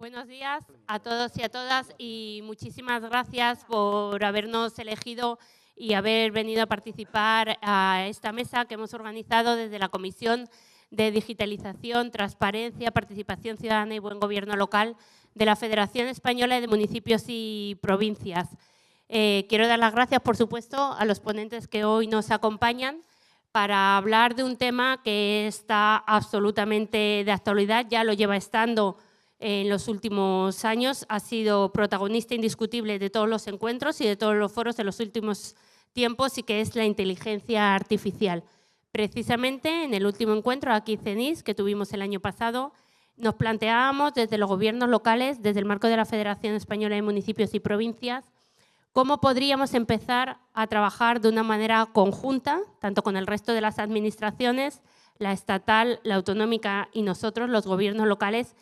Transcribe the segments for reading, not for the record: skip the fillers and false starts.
Buenos días a todos y a todas y muchísimas gracias por habernos elegido y haber venido a participar a esta mesa que hemos organizado desde la Comisión de Digitalización, Transparencia, Participación Ciudadana y Buen Gobierno Local de la Federación Española de Municipios y Provincias. Quiero dar las gracias, por supuesto, a los ponentes que hoy nos acompañan para hablar de un tema que está absolutamente de actualidad, ya lo lleva estando en los últimos años, ha sido protagonista indiscutible de todos los encuentros y de todos los foros en los últimos tiempos, y que es la inteligencia artificial. Precisamente en el último encuentro aquí CENIS que tuvimos el año pasado, nos planteábamos desde los gobiernos locales, desde el marco de la Federación Española de Municipios y Provincias, cómo podríamos empezar a trabajar de una manera conjunta, tanto con el resto de las administraciones, la estatal, la autonómica y nosotros, los gobiernos locales,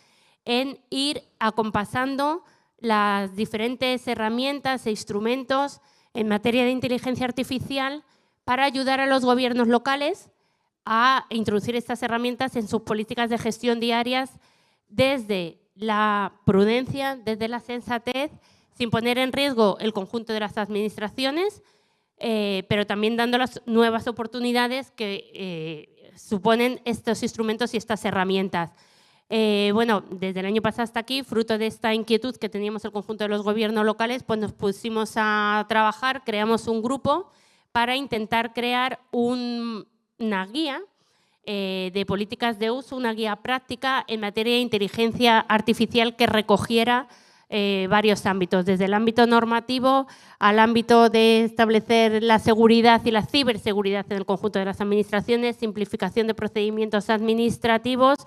en ir acompasando las diferentes herramientas e instrumentos en materia de inteligencia artificial para ayudar a los gobiernos locales a introducir estas herramientas en sus políticas de gestión diarias desde la prudencia, desde la sensatez, sin poner en riesgo el conjunto de las administraciones, pero también dando las nuevas oportunidades que suponen estos instrumentos y estas herramientas. Bueno, desde el año pasado hasta aquí, fruto de esta inquietud que teníamos el conjunto de los gobiernos locales, pues nos pusimos a trabajar, creamos un grupo para intentar crear una guía de políticas de uso, una guía práctica en materia de inteligencia artificial que recogiera varios ámbitos, desde el ámbito normativo al ámbito de establecer la seguridad y la ciberseguridad en el conjunto de las administraciones, simplificación de procedimientos administrativos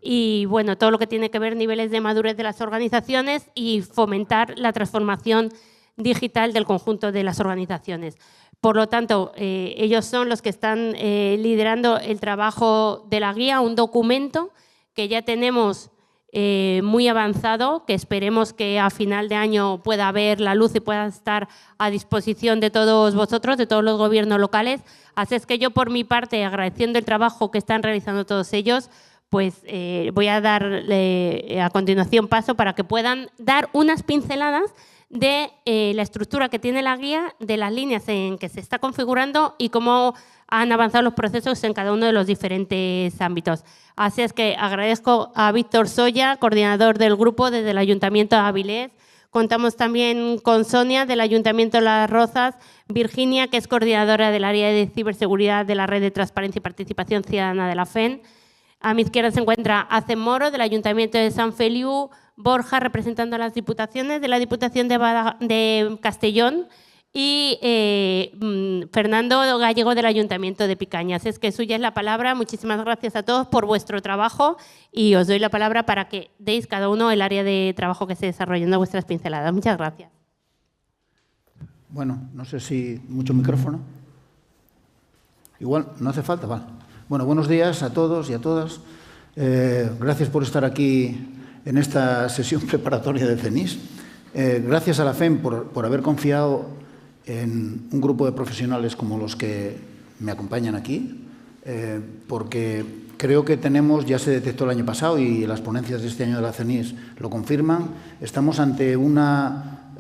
y bueno, todo lo que tiene que ver niveles de madurez de las organizaciones y fomentar la transformación digital del conjunto de las organizaciones. Por lo tanto, ellos son los que están liderando el trabajo de la guía, un documento que ya tenemos muy avanzado, que esperemos que a final de año pueda ver la luz y pueda estar a disposición de todos vosotros, de todos los gobiernos locales. Así es que yo, por mi parte, agradeciendo el trabajo que están realizando todos ellos, pues voy a dar a continuación paso para que puedan dar unas pinceladas de la estructura que tiene la guía, de las líneas en que se está configurando y cómo han avanzado los procesos en cada uno de los diferentes ámbitos. Así es que agradezco a Víctor Soya, coordinador del grupo desde el Ayuntamiento de Avilés. Contamos también con Sonia del Ayuntamiento de Las Rozas, Virginia, que es coordinadora del área de ciberseguridad de la Red de Transparencia y Participación Ciudadana de la FEN. A mi izquierda se encuentra Ace Moro, del Ayuntamiento de San Feliu, Borja, representando a las diputaciones de la Diputación de Castellón, y Fernando Gallego, del Ayuntamiento de Picañas. Es que suya es la palabra. Muchísimas gracias a todos por vuestro trabajo y os doy la palabra para que deis cada uno el área de trabajo que esté desarrollando vuestras pinceladas. Muchas gracias. Bueno, no sé si mucho micrófono. Igual no hace falta, vale. Bueno, buenos días a todos y a todas. Gracias por estar aquí en esta sesión preparatoria de CENIS. Gracias a la FEM por haber confiado en un grupo de profesionales como los que me acompañan aquí, porque creo que tenemos, ya se detectó el año pasado y las ponencias de este año de la CENIS lo confirman, estamos ante una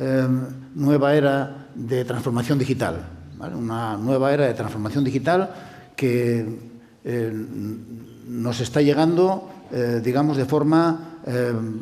nueva era de transformación digital, ¿vale? Una nueva era de transformación digital que nos está llegando, digamos, de forma,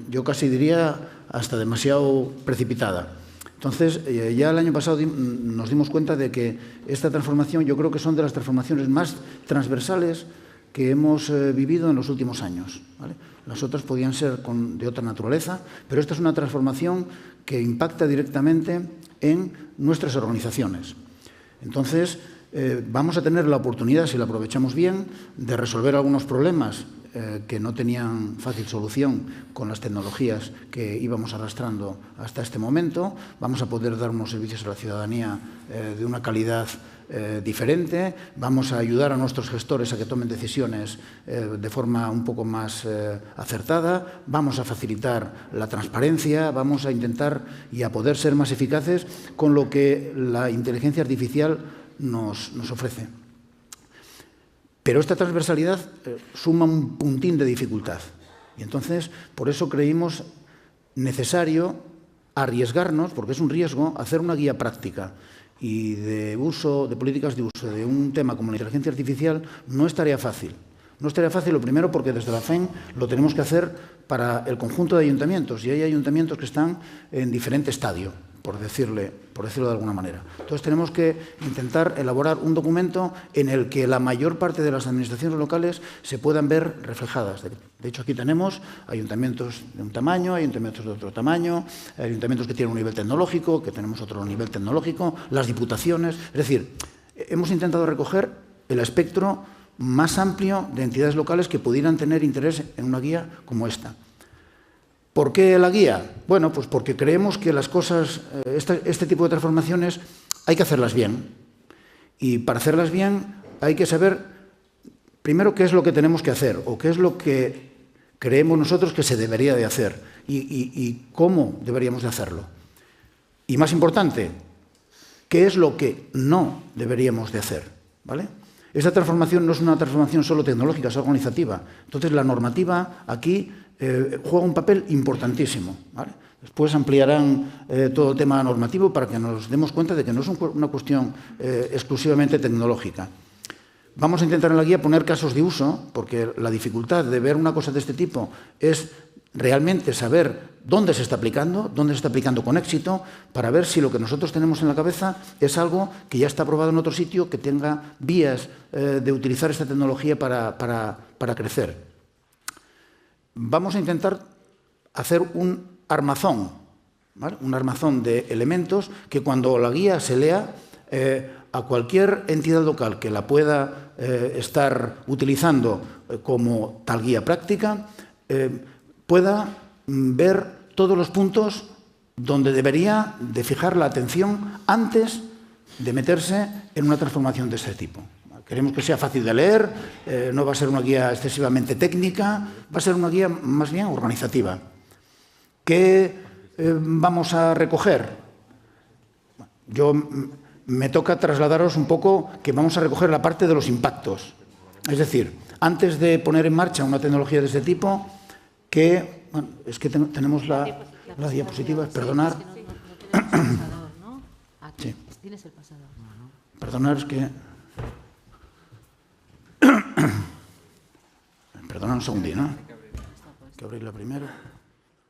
yo casi diría, hasta demasiado precipitada. Entonces, ya el año pasado nos dimos cuenta de que esta transformación, yo creo que son de las transformaciones más transversales que hemos vivido en los últimos años, ¿vale? Las otras podían ser de otra naturaleza, pero esta es una transformación que impacta directamente en nuestras organizaciones. Entonces, vamos a tener la oportunidad, si la aprovechamos bien, de resolver algunos problemas que no tenían fácil solución con las tecnologías que íbamos arrastrando hasta este momento. Vamos a poder dar unos servicios a la ciudadanía de una calidad diferente. Vamos a ayudar a nuestros gestores a que tomen decisiones de forma un poco más acertada. Vamos a facilitar la transparencia. Vamos a intentar y a poder ser más eficaces con lo que la inteligencia artificial nos ofrece. Pero esta transversalidad suma un puntín de dificultad. Y entonces, por eso creímos necesario arriesgarnos, porque es un riesgo, hacer una guía práctica y de políticas de uso de un tema como la inteligencia artificial no es tarea fácil. No es tarea fácil, lo primero, porque desde la FEN lo tenemos que hacer para el conjunto de ayuntamientos, y hay ayuntamientos que están en diferente estadio, por decirlo de alguna manera. Entonces tenemos que intentar elaborar un documento en el que la mayor parte de las administraciones locales se puedan ver reflejadas. De hecho, aquí tenemos ayuntamientos de un tamaño, ayuntamientos de otro tamaño, ayuntamientos que tienen un nivel tecnológico, que tenemos otro nivel tecnológico, las diputaciones. Es decir, hemos intentado recoger el espectro más amplio de entidades locales que pudieran tener interés en una guía como esta. ¿Por qué la guía? Bueno, pues porque creemos que las cosas, este tipo de transformaciones, hay que hacerlas bien. Y para hacerlas bien hay que saber, primero, qué es lo que tenemos que hacer o qué es lo que creemos nosotros que se debería de hacer y cómo deberíamos de hacerlo. Y más importante, qué es lo que no deberíamos de hacer, ¿vale? Esta transformación no es una transformación solo tecnológica, es organizativa. Entonces, la normativa aquí juega un papel importantísimo, ¿vale? Después ampliarán todo el tema normativo para que nos demos cuenta de que no es una cuestión exclusivamente tecnológica. Vamos a intentar en la guía poner casos de uso, porque la dificultad de ver una cosa de este tipo es realmente saber dónde se está aplicando con éxito, para ver si lo que nosotros tenemos en la cabeza es algo que ya está aprobado en otro sitio, que tenga vías de utilizar esta tecnología para crecer. Vamos a intentar hacer un armazón, ¿vale? Un armazón de elementos que cuando la guía se lea, a cualquier entidad local que la pueda estar utilizando como tal guía práctica, pueda ver todos los puntos donde debería de fijar la atención antes de meterse en una transformación de este tipo. Queremos que sea fácil de leer, no va a ser una guía excesivamente técnica, va a ser una guía más bien organizativa. ¿Qué vamos a recoger? Yo me toca trasladaros un poco que vamos a recoger la parte de los impactos. Es decir, antes de poner en marcha una tecnología de este tipo, que, bueno, es que tenemos la diapositiva, perdonad. Sí. Tienes el pasador. Perdonad, es que... Perdonad un segundín, ¿no? Hay que abrirla primero.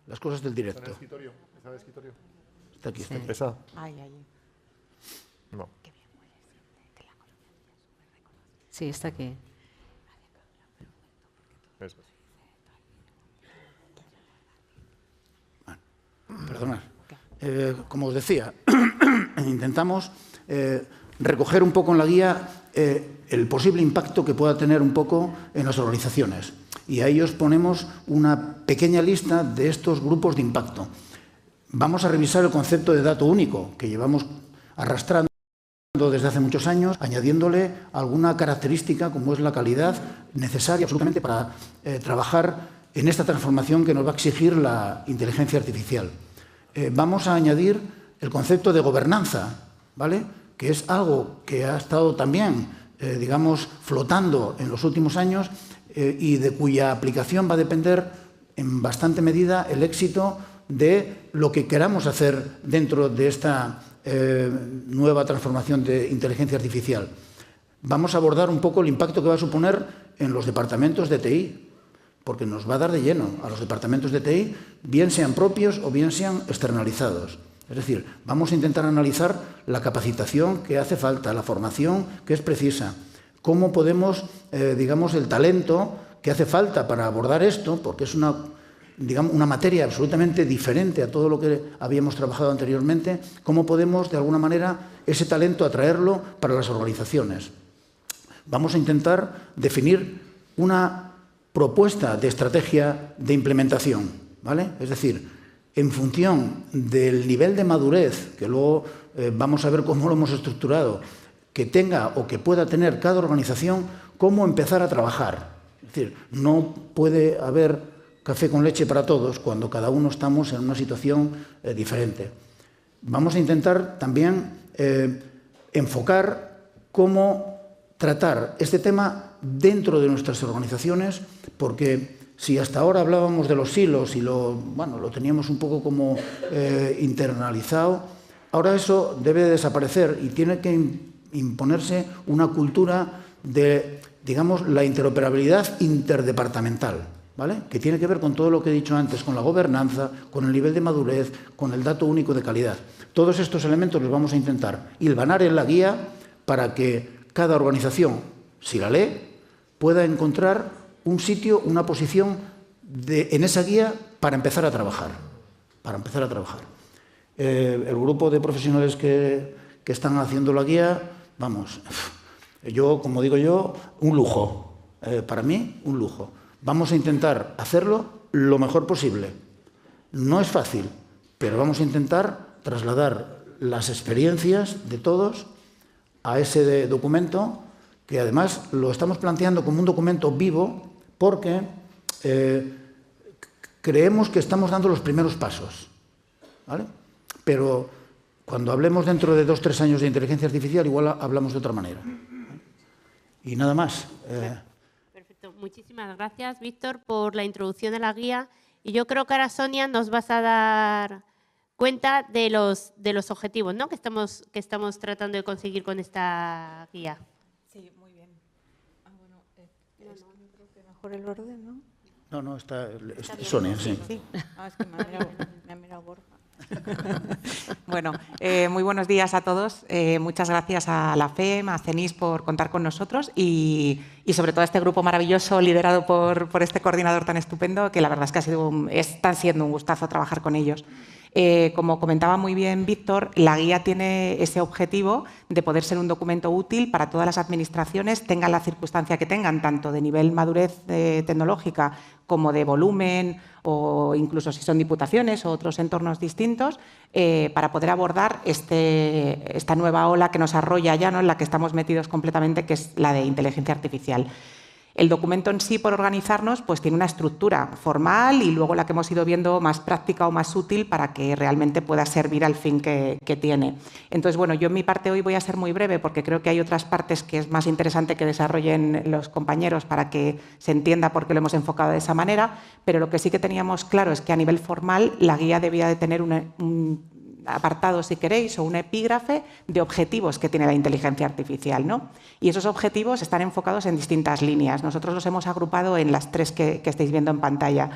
Las cosas del directo. ¿Está en el escritorio? ¿Está en el escritorio? Está aquí, está aquí. ¿Esa? Ay. No. Sí, está aquí. Eso. Perdonad. Como os decía, intentamos recoger un poco en la guía el posible impacto que pueda tener un poco en las organizaciones. Y ahí os ponemos una pequeña lista de estos grupos de impacto. Vamos a revisar el concepto de dato único, que llevamos arrastrando desde hace muchos años, añadiéndole alguna característica como es la calidad necesaria absolutamente para trabajar en esta transformación que nos va a exigir la inteligencia artificial. Vamos a añadir el concepto de gobernanza, ¿vale? Que es algo que ha estado también, digamos, flotando en los últimos años y de cuya aplicación va a depender en bastante medida el éxito de lo que queramos hacer dentro de esta nueva transformación de inteligencia artificial. Vamos a abordar un poco el impacto que va a suponer en los departamentos de TI, porque nos va a dar de lleno a los departamentos de TI, bien sean propios o bien sean externalizados. Es decir, vamos a intentar analizar la capacitación que hace falta, la formación que es precisa, cómo podemos, digamos, el talento que hace falta para abordar esto, porque es una materia absolutamente diferente a todo lo que habíamos trabajado anteriormente, cómo podemos, de alguna manera, ese talento atraerlo para las organizaciones. Vamos a intentar definir una propuesta de estrategia de implementación, ¿vale? Es decir, en función del nivel de madurez, que luego vamos a ver cómo lo hemos estructurado, que tenga o que pueda tener cada organización, cómo empezar a trabajar. Es decir, no puede haber café con leche para todos cuando cada uno estamos en una situación diferente. Vamos a intentar también enfocar cómo tratar este tema dentro de nuestras organizaciones, porque si hasta ahora hablábamos de los silos y lo teníamos un poco como internalizado, ahora eso debe de desaparecer y tiene que imponerse una cultura de, digamos, la interoperabilidad interdepartamental, ¿vale? Que tiene que ver con todo lo que he dicho antes, con la gobernanza, con el nivel de madurez, con el dato único de calidad. Todos estos elementos los vamos a intentar hilvanar en la guía para que cada organización, si la lee, pueda encontrar un sitio, una posición en esa guía para empezar a trabajar. El grupo de profesionales que están haciendo la guía, vamos, como digo yo, un lujo. Para mí, un lujo. Vamos a intentar hacerlo lo mejor posible. No es fácil, pero vamos a intentar trasladar las experiencias de todos a ese documento, que además lo estamos planteando como un documento vivo porque creemos que estamos dando los primeros pasos, ¿vale? Pero cuando hablemos dentro de 2 o 3 años de inteligencia artificial, igual hablamos de otra manera. Y nada más. Perfecto. Muchísimas gracias, Víctor, por la introducción de la guía. Y yo creo que ahora, Sonia, nos vas a dar cuenta de los objetivos, ¿no?, que estamos tratando de conseguir con esta guía. Sí, muy bien. Bueno, yo creo que mejor el orden, ¿no? No, está Sonia, sí. Es que me ha mirado Borja. Bueno, muy buenos días a todos. Muchas gracias a la FEM, a CENIS por contar con nosotros y sobre todo a este grupo maravilloso liderado por este coordinador tan estupendo, que la verdad es que está siendo un gustazo trabajar con ellos. Como comentaba muy bien Víctor, la guía tiene ese objetivo de poder ser un documento útil para todas las administraciones, tengan la circunstancia que tengan, tanto de nivel madurez tecnológica como de volumen, o incluso si son diputaciones o otros entornos distintos, para poder abordar esta nueva ola que nos arrolla ya, ¿no?, en la que estamos metidos completamente, que es la de inteligencia artificial. El documento en sí, por organizarnos, pues tiene una estructura formal y luego la que hemos ido viendo más práctica o más útil para que realmente pueda servir al fin que tiene. Entonces, bueno, yo en mi parte hoy voy a ser muy breve porque creo que hay otras partes que es más interesante que desarrollen los compañeros para que se entienda por qué lo hemos enfocado de esa manera, pero lo que sí que teníamos claro es que a nivel formal la guía debía de tener un apartado, si queréis, o un epígrafe de objetivos que tiene la inteligencia artificial, ¿no? Y esos objetivos están enfocados en distintas líneas. Nosotros los hemos agrupado en las 3 que estáis viendo en pantalla.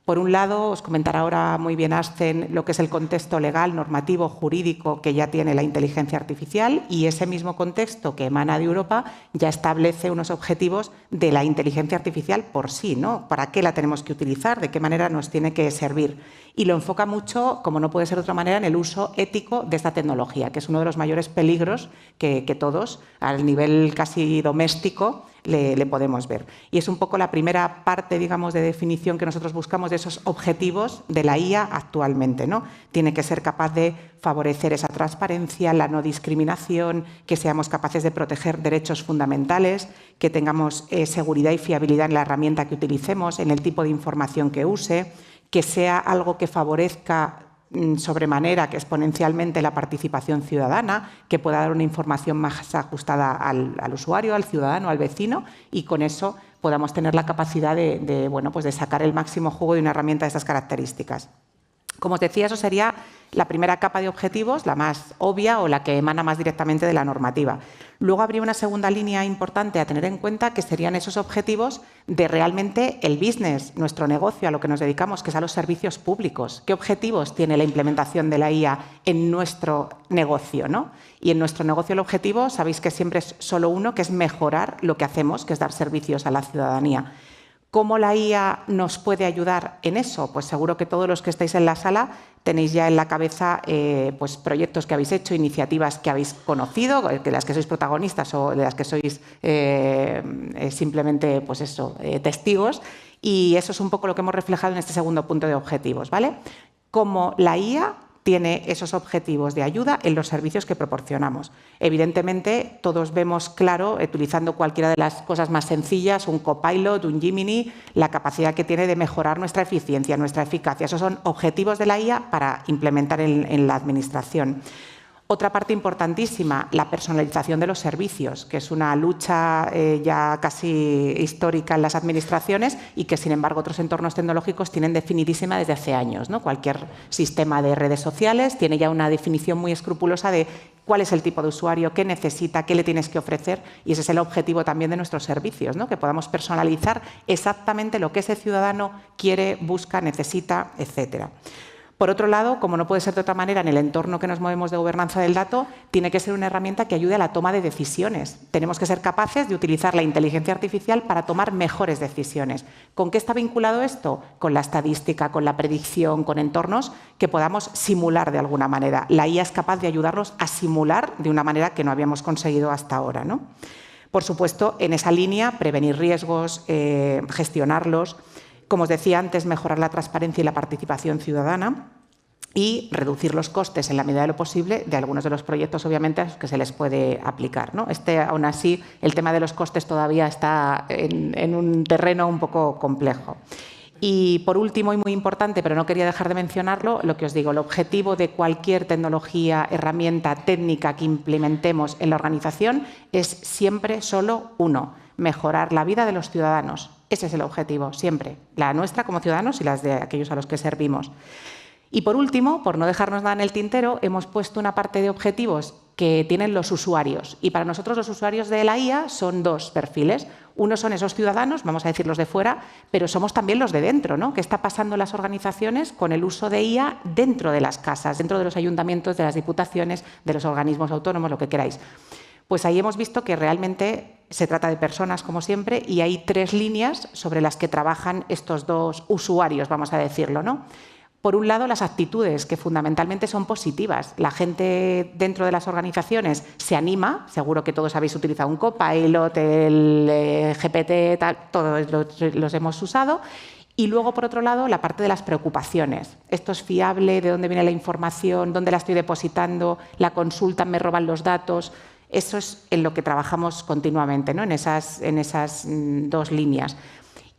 Por un lado, os comentará ahora muy bien Ascen lo que es el contexto legal, normativo, jurídico que ya tiene la inteligencia artificial, y ese mismo contexto que emana de Europa ya establece unos objetivos de la inteligencia artificial por sí, ¿no? ¿Para qué la tenemos que utilizar? ¿De qué manera nos tiene que servir? Y lo enfoca mucho, como no puede ser de otra manera, en el uso ético de esta tecnología, que es uno de los mayores peligros que todos, al nivel casi doméstico, le podemos ver. Y es un poco la primera parte, digamos, de definición que nosotros buscamos de esos objetivos de la IA actualmente, ¿no? Tiene que ser capaz de favorecer esa transparencia, la no discriminación, que seamos capaces de proteger derechos fundamentales, que tengamos seguridad y fiabilidad en la herramienta que utilicemos, en el tipo de información que use, que sea algo que favorezca sobremanera, que exponencialmente la participación ciudadana, que pueda dar una información más ajustada al usuario, al ciudadano, al vecino, y con eso podamos tener la capacidad de sacar el máximo jugo de una herramienta de estas características. Como os decía, eso sería la primera capa de objetivos, la más obvia o la que emana más directamente de la normativa. Luego habría una segunda línea importante a tener en cuenta, que serían esos objetivos de realmente el business, nuestro negocio, a lo que nos dedicamos, que es a los servicios públicos. ¿Qué objetivos tiene la implementación de la IA en nuestro negocio, ¿no? Y en nuestro negocio el objetivo, sabéis que siempre es solo uno, que es mejorar lo que hacemos, que es dar servicios a la ciudadanía. ¿Cómo la IA nos puede ayudar en eso? Pues seguro que todos los que estáis en la sala tenéis ya en la cabeza pues proyectos que habéis hecho, iniciativas que habéis conocido, de las que sois protagonistas o de las que sois simplemente pues eso, testigos, y eso es un poco lo que hemos reflejado en este segundo punto de objetivos, ¿vale? Cómo la IA tiene esos objetivos de ayuda en los servicios que proporcionamos. Evidentemente, todos vemos claro, utilizando cualquiera de las cosas más sencillas, un Copilot, un Gemini, la capacidad que tiene de mejorar nuestra eficiencia, nuestra eficacia. Esos son objetivos de la IA para implementar en la administración. Otra parte importantísima, la personalización de los servicios, que es una lucha ya casi histórica en las administraciones y que, sin embargo, otros entornos tecnológicos tienen definidísima desde hace años, ¿no? Cualquier sistema de redes sociales tiene ya una definición muy escrupulosa de cuál es el tipo de usuario, qué necesita, qué le tienes que ofrecer, y ese es el objetivo también de nuestros servicios, ¿no? Que podamos personalizar exactamente lo que ese ciudadano quiere, busca, necesita, etcétera. Por otro lado, como no puede ser de otra manera, en el entorno que nos movemos de gobernanza del dato, tiene que ser una herramienta que ayude a la toma de decisiones. Tenemos que ser capaces de utilizar la inteligencia artificial para tomar mejores decisiones. ¿Con qué está vinculado esto? Con la estadística, con la predicción, con entornos que podamos simular de alguna manera. La IA es capaz de ayudarnos a simular de una manera que no habíamos conseguido hasta ahora, ¿no? Por supuesto, en esa línea, prevenir riesgos, gestionarlos. Como os decía antes, mejorar la transparencia y la participación ciudadana y reducir los costes en la medida de lo posible de algunos de los proyectos, obviamente, a los que se les puede aplicar, ¿no? Aún así, el tema de los costes todavía está en un terreno un poco complejo. Y, por último, y muy importante, pero no quería dejar de mencionarlo, lo que os digo, el objetivo de cualquier tecnología, herramienta, técnica que implementemos en la organización es siempre solo uno: mejorar la vida de los ciudadanos. Ese es el objetivo, siempre. La nuestra como ciudadanos y las de aquellos a los que servimos. Y por último, por no dejarnos nada en el tintero, hemos puesto una parte de objetivos que tienen los usuarios. Y para nosotros los usuarios de la IA son dos perfiles. Uno son esos ciudadanos, vamos a decir los de fuera, pero somos también los de dentro, ¿no? ¿Qué está pasando en las organizaciones con el uso de IA dentro de las casas, dentro de los ayuntamientos, de las diputaciones, de los organismos autónomos, lo que queráis? Pues ahí hemos visto que realmente se trata de personas, como siempre, y hay tres líneas sobre las que trabajan estos dos usuarios, vamos a decirlo, ¿no? Por un lado, las actitudes, que fundamentalmente son positivas. La gente dentro de las organizaciones se anima, seguro que todos habéis utilizado un Copilot, el GPT, tal, todos los hemos usado. Y luego, por otro lado, la parte de las preocupaciones. ¿Esto es fiable? ¿De dónde viene la información? ¿Dónde la estoy depositando? ¿La consultan? ¿Me roban los datos? Eso es en lo que trabajamos continuamente, ¿no? en esas dos líneas.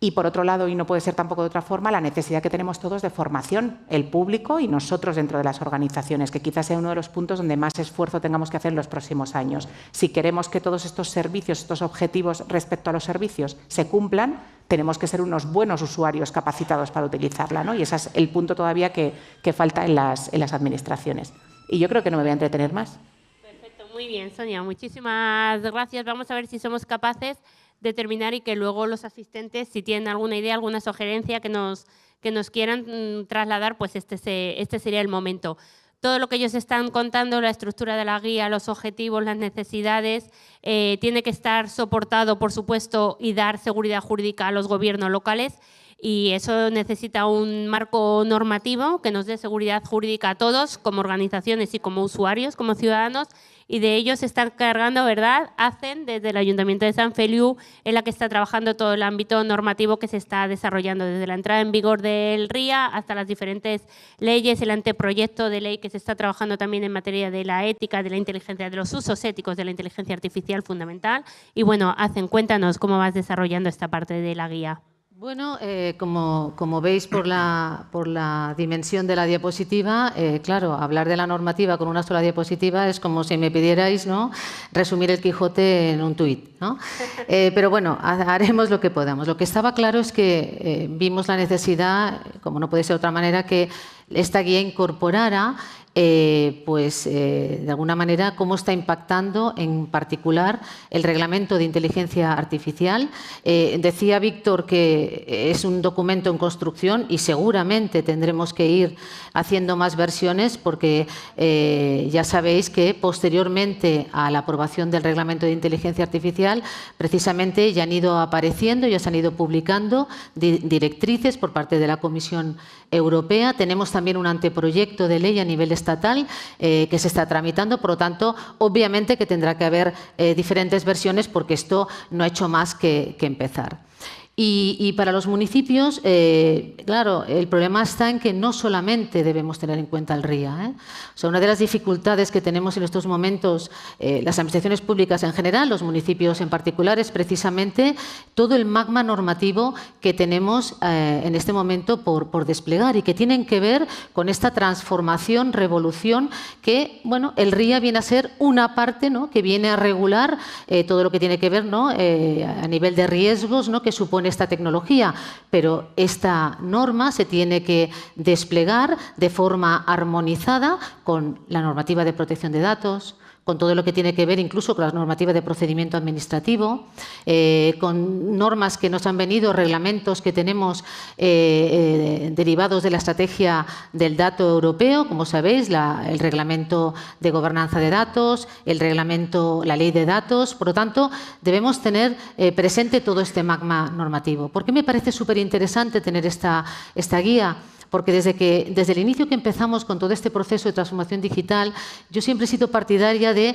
Y, por otro lado, y no puede ser tampoco de otra forma, la necesidad que tenemos todos de formación, el público y nosotros dentro de las organizaciones, que quizás sea uno de los puntos donde más esfuerzo tengamos que hacer en los próximos años. Si queremos que todos estos servicios, estos objetivos respecto a los servicios se cumplan, tenemos que ser unos buenos usuarios capacitados para utilizarla, ¿no? Y ese es el punto todavía que falta en las administraciones. Y yo creo que no me voy a entretener más. Muy bien, Sonia, muchísimas gracias. Vamos a ver si somos capaces de terminar y que luego los asistentes, si tienen alguna idea, alguna sugerencia que nos quieran trasladar, pues este sería el momento. Todo lo que ellos están contando, la estructura de la guía, los objetivos, las necesidades, tiene que estar soportado, por supuesto, y dar seguridad jurídica a los gobiernos locales. Y eso necesita un marco normativo que nos dé seguridad jurídica a todos, como organizaciones y como usuarios, como ciudadanos, y de ellos se están cargando, ¿verdad? Hacen desde el Ayuntamiento de Sant Feliu, en la que está trabajando todo el ámbito normativo que se está desarrollando, desde la entrada en vigor del RIA hasta las diferentes leyes, el anteproyecto de ley que se está trabajando también en materia de la ética, de la inteligencia, de los usos éticos de la inteligencia artificial fundamental. Y bueno, cuéntanos cómo vas desarrollando esta parte de la guía. Bueno, como veis por la dimensión de la diapositiva, claro, hablar de la normativa con una sola diapositiva es como si me pidierais, ¿no?, resumir el Quijote en un tuit, ¿no? Pero bueno, haremos lo que podamos. Lo que estaba claro es que vimos la necesidad, como no puede ser de otra manera, que esta guía incorporara de alguna manera cómo está impactando en particular el reglamento de inteligencia artificial. Decía Víctor que es un documento en construcción y seguramente tendremos que ir haciendo más versiones porque ya sabéis que posteriormente a la aprobación del reglamento de inteligencia artificial precisamente ya han ido apareciendo, ya se han ido publicando directrices por parte de la Comisión Europea. Tenemos también un anteproyecto de ley a nivel estatal que se está tramitando, por lo tanto, obviamente que tendrá que haber diferentes versiones porque esto no ha hecho más que empezar. Y para los municipios, claro, el problema está en que no solamente debemos tener en cuenta el RIA. O sea, una de las dificultades que tenemos en estos momentos, las administraciones públicas en general, los municipios en particular, es precisamente todo el magma normativo que tenemos en este momento por desplegar y que tienen que ver con esta transformación, revolución, que, bueno, el RIA viene a ser una parte, ¿no?, que viene a regular todo lo que tiene que ver, ¿no?, a nivel de riesgos, ¿no?, que supone esta tecnología, pero esta norma se tiene que desplegar de forma armonizada con la normativa de protección de datos, con todo lo que tiene que ver incluso con las normativas de procedimiento administrativo, con normas que nos han venido, reglamentos que tenemos derivados de la estrategia del dato europeo, como sabéis, el reglamento de gobernanza de datos, el reglamento, la ley de datos. Por lo tanto, debemos tener presente todo este magma normativo. ¿Por qué me parece súper interesante tener esta guía? Porque desde el inicio que empezamos con todo este proceso de transformación digital, yo siempre he sido partidaria de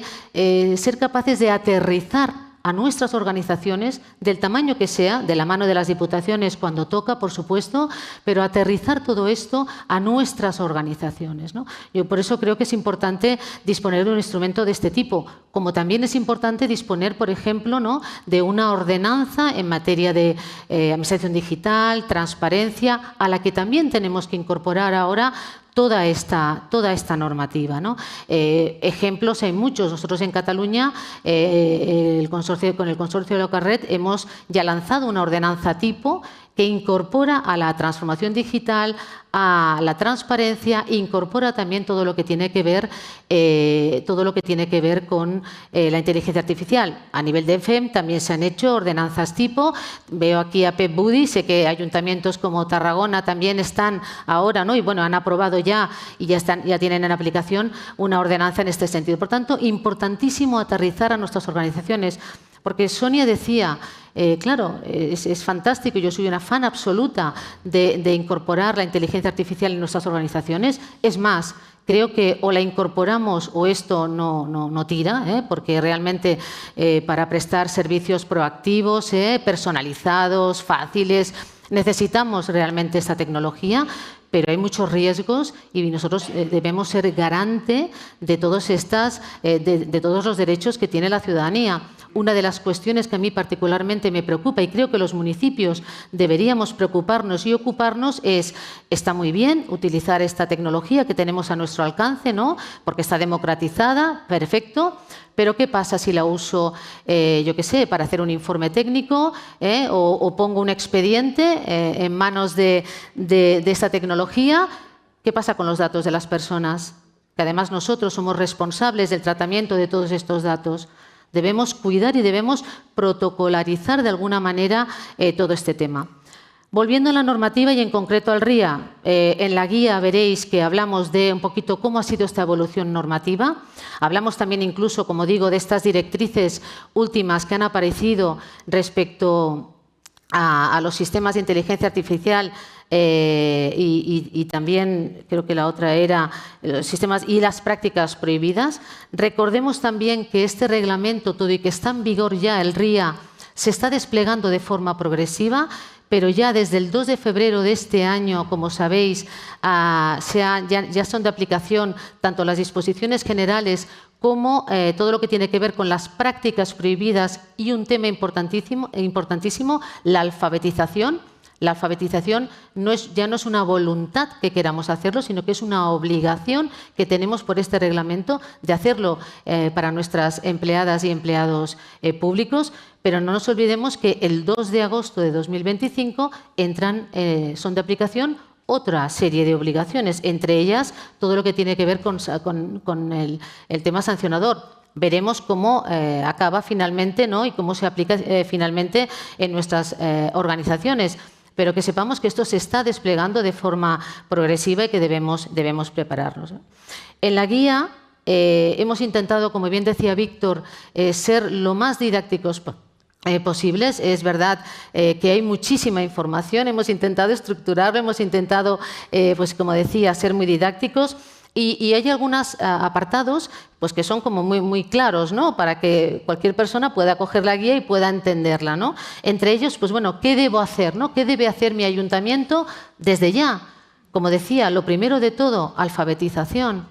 ser capaces de aterrizar a nuestras organizaciones, del tamaño que sea, de la mano de las diputaciones cuando toca, por supuesto, pero aterrizar todo esto a nuestras organizaciones, ¿no? Yo por eso creo que es importante disponer de un instrumento de este tipo, como también es importante disponer, por ejemplo, ¿no?, de una ordenanza en materia de administración digital, transparencia, a la que también tenemos que incorporar ahora toda esta normativa, ¿no? Ejemplos hay muchos. Nosotros en Cataluña, con el consorcio de Locarret, hemos ya lanzado una ordenanza tipo que incorpora a la transformación digital, a la transparencia, incorpora también todo lo que tiene que ver, con la inteligencia artificial. A nivel de FEM también se han hecho ordenanzas tipo. Veo aquí a Pep Budi, sé que ayuntamientos como Tarragona también están ahora, ¿no?, y bueno, han aprobado ya y ya tienen en aplicación una ordenanza en este sentido. Por tanto, importantísimo aterrizar a nuestras organizaciones, porque Sonia decía, claro, es fantástico, yo soy una fan absoluta de incorporar la inteligencia artificial en nuestras organizaciones. Es más, creo que o la incorporamos o esto no tira, porque realmente para prestar servicios proactivos, personalizados, fáciles, necesitamos realmente esta tecnología, pero hay muchos riesgos y nosotros debemos ser garante de todos los derechos que tiene la ciudadanía. Una de las cuestiones que a mí particularmente me preocupa, y creo que los municipios deberíamos preocuparnos y ocuparnos, está muy bien utilizar esta tecnología que tenemos a nuestro alcance, ¿no?, porque está democratizada, perfecto, pero ¿qué pasa si la uso, yo qué sé, para hacer un informe técnico o pongo un expediente en manos de esta tecnología? ¿Qué pasa con los datos de las personas? Que además nosotros somos responsables del tratamiento de todos estos datos. Debemos cuidar y debemos protocolarizar de alguna manera todo este tema. Volviendo a la normativa y en concreto al RIA, en la guía veréis que hablamos de un poquito cómo ha sido esta evolución normativa. Hablamos también incluso, como digo, de estas directrices últimas que han aparecido respecto a los sistemas de inteligencia artificial y también creo que la otra era los sistemas y las prácticas prohibidas. Recordemos también que este reglamento, todo y que está en vigor ya el RIA, se está desplegando de forma progresiva, pero ya desde el 2 de febrero de este año, como sabéis, ya son de aplicación tanto las disposiciones generales como todo lo que tiene que ver con las prácticas prohibidas y un tema importantísimo, la alfabetización. La alfabetización ya no es una voluntad que queramos hacerlo, sino que es una obligación que tenemos por este reglamento de hacerlo para nuestras empleadas y empleados públicos. Pero no nos olvidemos que el 2 de agosto de 2025 son de aplicación otra serie de obligaciones, entre ellas todo lo que tiene que ver con el tema sancionador. Veremos cómo acaba finalmente, ¿no?, y cómo se aplica finalmente en nuestras organizaciones. Pero que sepamos que esto se está desplegando de forma progresiva y que debemos prepararnos. En la guía hemos intentado, como bien decía Víctor, ser lo más didácticos posibles. Es verdad que hay muchísima información, hemos intentado estructurarlo, hemos intentado, pues como decía, ser muy didácticos. Y hay algunos apartados pues, que son como muy claros, ¿no? Para que cualquier persona pueda coger la guía y pueda entenderla, ¿no? Entre ellos, pues bueno, ¿qué debo hacer, ¿no? ¿Qué debe hacer mi ayuntamiento desde ya? Como decía, lo primero de todo, alfabetización.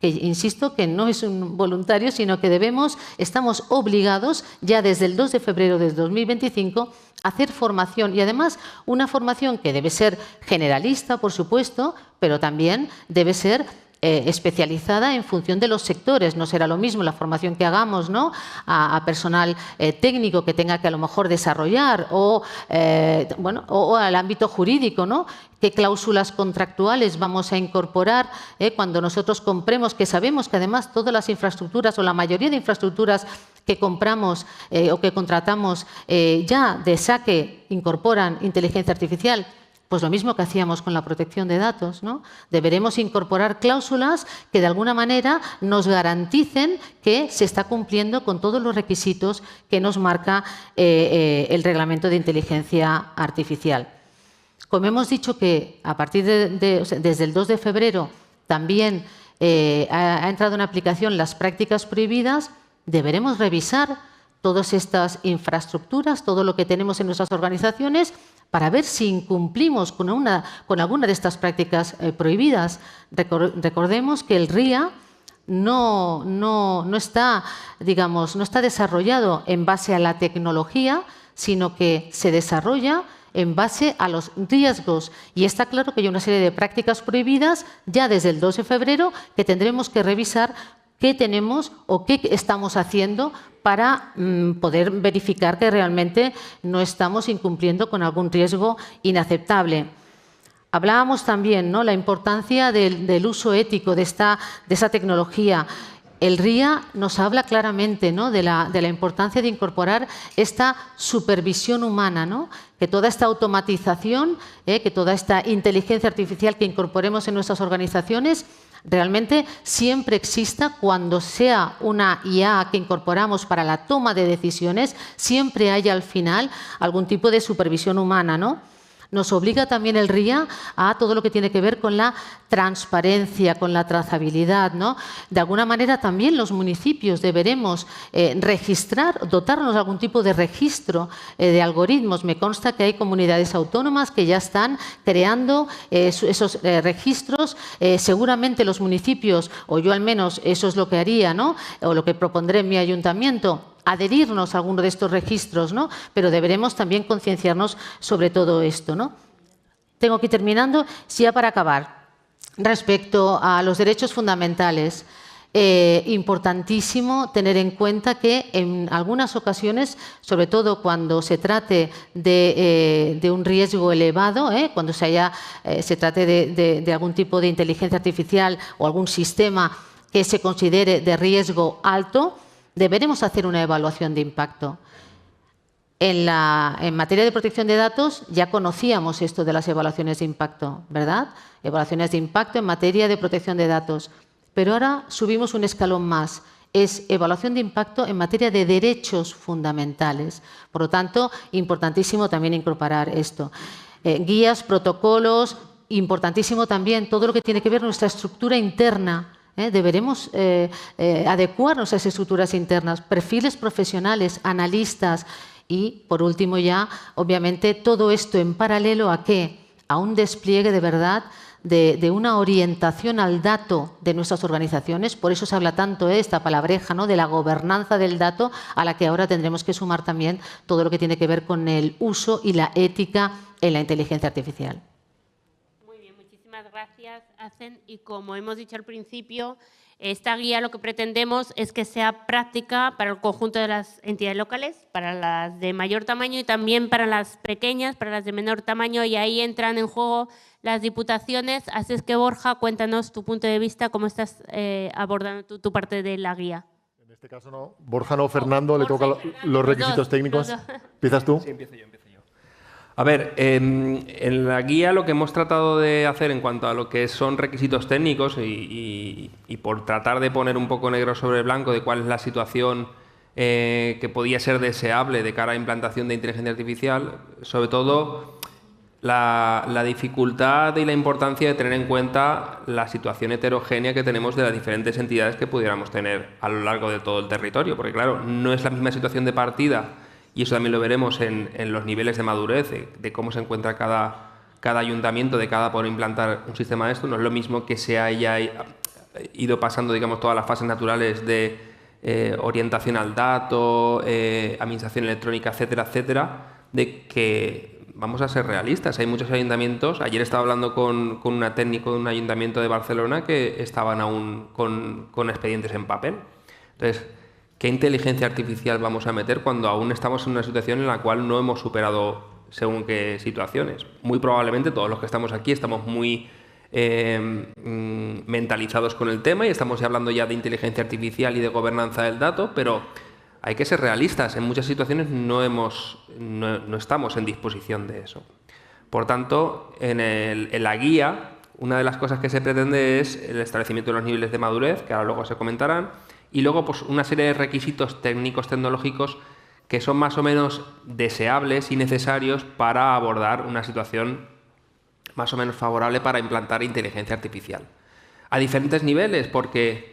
Que insisto que no es un voluntario, sino que estamos obligados ya desde el 2 de febrero de 2025 a hacer formación y además una formación que debe ser generalista, por supuesto, pero también debe ser especializada en función de los sectores. No será lo mismo la formación que hagamos, ¿no? a personal técnico que tenga que a lo mejor desarrollar o al ámbito jurídico, ¿no? ¿Qué cláusulas contractuales vamos a incorporar cuando nosotros compremos? Que sabemos que además todas las infraestructuras o la mayoría de infraestructuras que compramos o que contratamos ya de saque incorporan inteligencia artificial. Pues lo mismo que hacíamos con la protección de datos, ¿no? Deberemos incorporar cláusulas que de alguna manera nos garanticen que se está cumpliendo con todos los requisitos que nos marca el reglamento de inteligencia artificial. Como hemos dicho que a partir desde el 2 de febrero también ha entrado en aplicación las prácticas prohibidas, deberemos revisar todas estas infraestructuras, todo lo que tenemos en nuestras organizaciones, para ver si incumplimos con alguna de estas prácticas prohibidas. Recordemos que el RIA no está desarrollado en base a la tecnología, sino que se desarrolla en base a los riesgos. Y está claro que hay una serie de prácticas prohibidas ya desde el 2 de febrero que tendremos que revisar qué tenemos o qué estamos haciendo para poder verificar que realmente no estamos incumpliendo con algún riesgo inaceptable. Hablábamos también, ¿no?, la importancia del uso ético de esa tecnología. El RIA nos habla claramente, ¿no?, de la importancia de incorporar esta supervisión humana, ¿no?, que toda esta automatización, que toda esta inteligencia artificial que incorporemos en nuestras organizaciones realmente siempre exista. Cuando sea una IA que incorporamos para la toma de decisiones, siempre haya al final algún tipo de supervisión humana, ¿no? Nos obliga también el RIA a todo lo que tiene que ver con la transparencia, con la trazabilidad, ¿no? De alguna manera también los municipios deberemos registrar, dotarnos de algún tipo de registro de algoritmos. Me consta que hay comunidades autónomas que ya están creando esos registros. Seguramente los municipios, o yo al menos eso es lo que haría, ¿no?, o lo que propondré en mi ayuntamiento, adherirnos a alguno de estos registros, ¿no? Pero deberemos también concienciarnos sobre todo esto, ¿no? Tengo que ir terminando. Sí, ya para acabar, respecto a los derechos fundamentales, importantísimo tener en cuenta que en algunas ocasiones, sobre todo cuando se trate de un riesgo elevado, cuando se trate de algún tipo de inteligencia artificial o algún sistema que se considere de riesgo alto, deberemos hacer una evaluación de impacto. En materia de protección de datos ya conocíamos esto de las evaluaciones de impacto, ¿verdad? Evaluaciones de impacto en materia de protección de datos. Pero ahora subimos un escalón más. Es evaluación de impacto en materia de derechos fundamentales. Por lo tanto, importantísimo también incorporar esto. Guías, protocolos, importantísimo también todo lo que tiene que ver con nuestra estructura interna. Deberemos adecuarnos a esas estructuras internas, perfiles profesionales, analistas y, por último ya, obviamente, todo esto en paralelo ¿a qué? A un despliegue de verdad de una orientación al dato de nuestras organizaciones. Por eso se habla tanto de esta palabreja, ¿no?, de la gobernanza del dato, a la que ahora tendremos que sumar también todo lo que tiene que ver con el uso y la ética en la inteligencia artificial. Gracias, Hacen. Y como hemos dicho al principio, esta guía lo que pretendemos es que sea práctica para el conjunto de las entidades locales, para las de mayor tamaño y también para las pequeñas, para las de menor tamaño, y ahí entran en juego las diputaciones. Así es que, Borja, cuéntanos tu punto de vista, cómo estás abordando tu parte de la guía. En este caso no, Borja no, Fernando, le toca los requisitos técnicos. ¿Empiezas tú? Sí, empiezo yo. A ver, en la guía lo que hemos tratado de hacer en cuanto a lo que son requisitos técnicos y por tratar de poner un poco negro sobre blanco de cuál es la situación que podía ser deseable de cara a implantación de inteligencia artificial, sobre todo la dificultad y la importancia de tener en cuenta la situación heterogénea que tenemos de las diferentes entidades que pudiéramos tener a lo largo de todo el territorio, porque claro, no es la misma situación de partida, y eso también lo veremos en los niveles de madurez, de cómo se encuentra cada ayuntamiento de cada por implantar un sistema de esto. No es lo mismo que se haya ido pasando, digamos, todas las fases naturales de orientación al dato, administración electrónica, etcétera, etcétera, de que vamos a ser realistas. Hay muchos ayuntamientos. Ayer estaba hablando con una técnico de un ayuntamiento de Barcelona que estaban aún con expedientes en papel. Entonces, ¿qué inteligencia artificial vamos a meter cuando aún estamos en una situación en la cual no hemos superado según qué situaciones? Muy probablemente todos los que estamos aquí estamos muy mentalizados con el tema y estamos hablando ya de inteligencia artificial y de gobernanza del dato, pero hay que ser realistas. En muchas situaciones no estamos en disposición de eso. Por tanto, en la guía, una de las cosas que se pretende es el establecimiento de los niveles de madurez, que ahora luego se comentarán, y luego pues, una serie de requisitos técnicos, tecnológicos, que son más o menos deseables y necesarios para abordar una situación más o menos favorable para implantar inteligencia artificial. A diferentes niveles, porque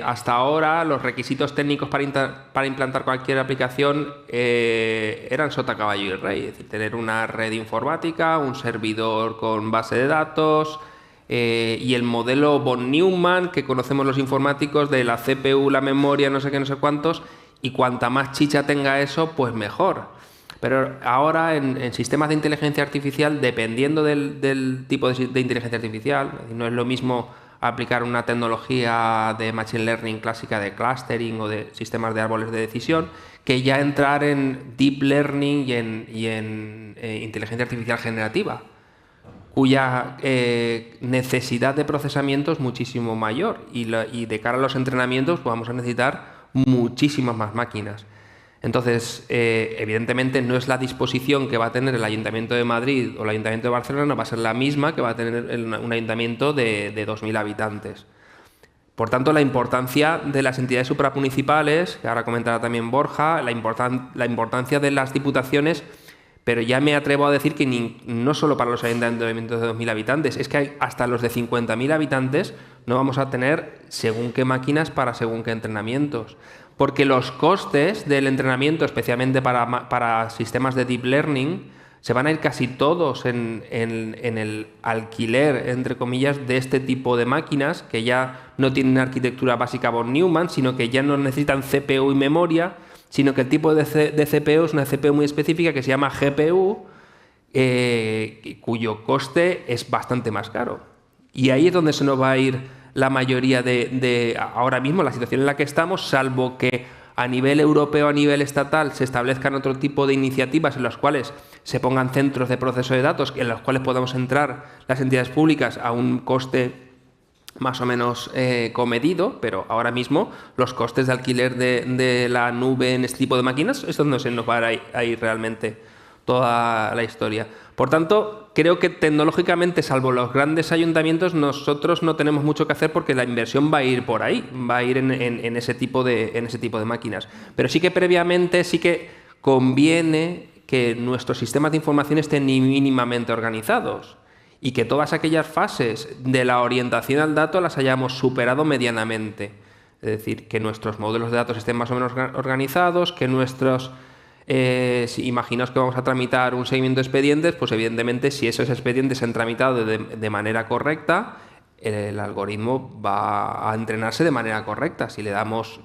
hasta ahora los requisitos técnicos para implantar cualquier aplicación eran sota, caballo y rey. Es decir, tener una red informática, un servidor con base de datos y el modelo von Neumann que conocemos los informáticos de la CPU, la memoria, no sé qué, no sé cuántos, y cuanta más chicha tenga eso, pues mejor. Pero ahora en sistemas de inteligencia artificial, dependiendo del tipo de inteligencia artificial, no es lo mismo aplicar una tecnología de machine learning clásica de clustering o de sistemas de árboles de decisión, que ya entrar en deep learning y en inteligencia artificial generativa, cuya necesidad de procesamiento es muchísimo mayor y de cara a los entrenamientos pues vamos a necesitar muchísimas más máquinas. Entonces, evidentemente no es la disposición que va a tener el Ayuntamiento de Madrid o el Ayuntamiento de Barcelona, no va a ser la misma que va a tener un ayuntamiento de 2.000 habitantes. Por tanto, la importancia de las entidades supramunicipales, que ahora comentará también Borja, la importancia de las diputaciones, pero ya me atrevo a decir que no solo para los ayuntamientos de 2.000 habitantes, es que hasta los de 50.000 habitantes no vamos a tener según qué máquinas para según qué entrenamientos. Porque los costes del entrenamiento, especialmente para sistemas de deep learning, se van a ir casi todos en el alquiler, entre comillas, de este tipo de máquinas que ya no tienen arquitectura básica von Neumann, sino que ya no necesitan CPU y memoria, sino que el tipo de CPU es una CPU muy específica que se llama GPU, cuyo coste es bastante más caro. Y ahí es donde se nos va a ir la mayoría de ahora mismo, la situación en la que estamos, salvo que a nivel europeo, a nivel estatal, se establezcan otro tipo de iniciativas en las cuales se pongan centros de proceso de datos en los cuales podamos entrar las entidades públicas a un coste más o menos comedido, pero ahora mismo los costes de alquiler de la nube en este tipo de máquinas es donde se nos va a ir realmente toda la historia. Por tanto, creo que tecnológicamente, salvo los grandes ayuntamientos, nosotros no tenemos mucho que hacer porque la inversión va a ir por ahí, va a ir en ese tipo de máquinas. Pero sí que previamente sí que conviene que nuestros sistemas de información estén mínimamente organizados y que todas aquellas fases de la orientación al dato las hayamos superado medianamente. Es decir, que nuestros modelos de datos estén más o menos organizados, que nuestros... si imaginaos que vamos a tramitar un seguimiento de expedientes, pues evidentemente si esos expedientes se han tramitado de manera correcta, el algoritmo va a entrenarse de manera correcta. Si le damos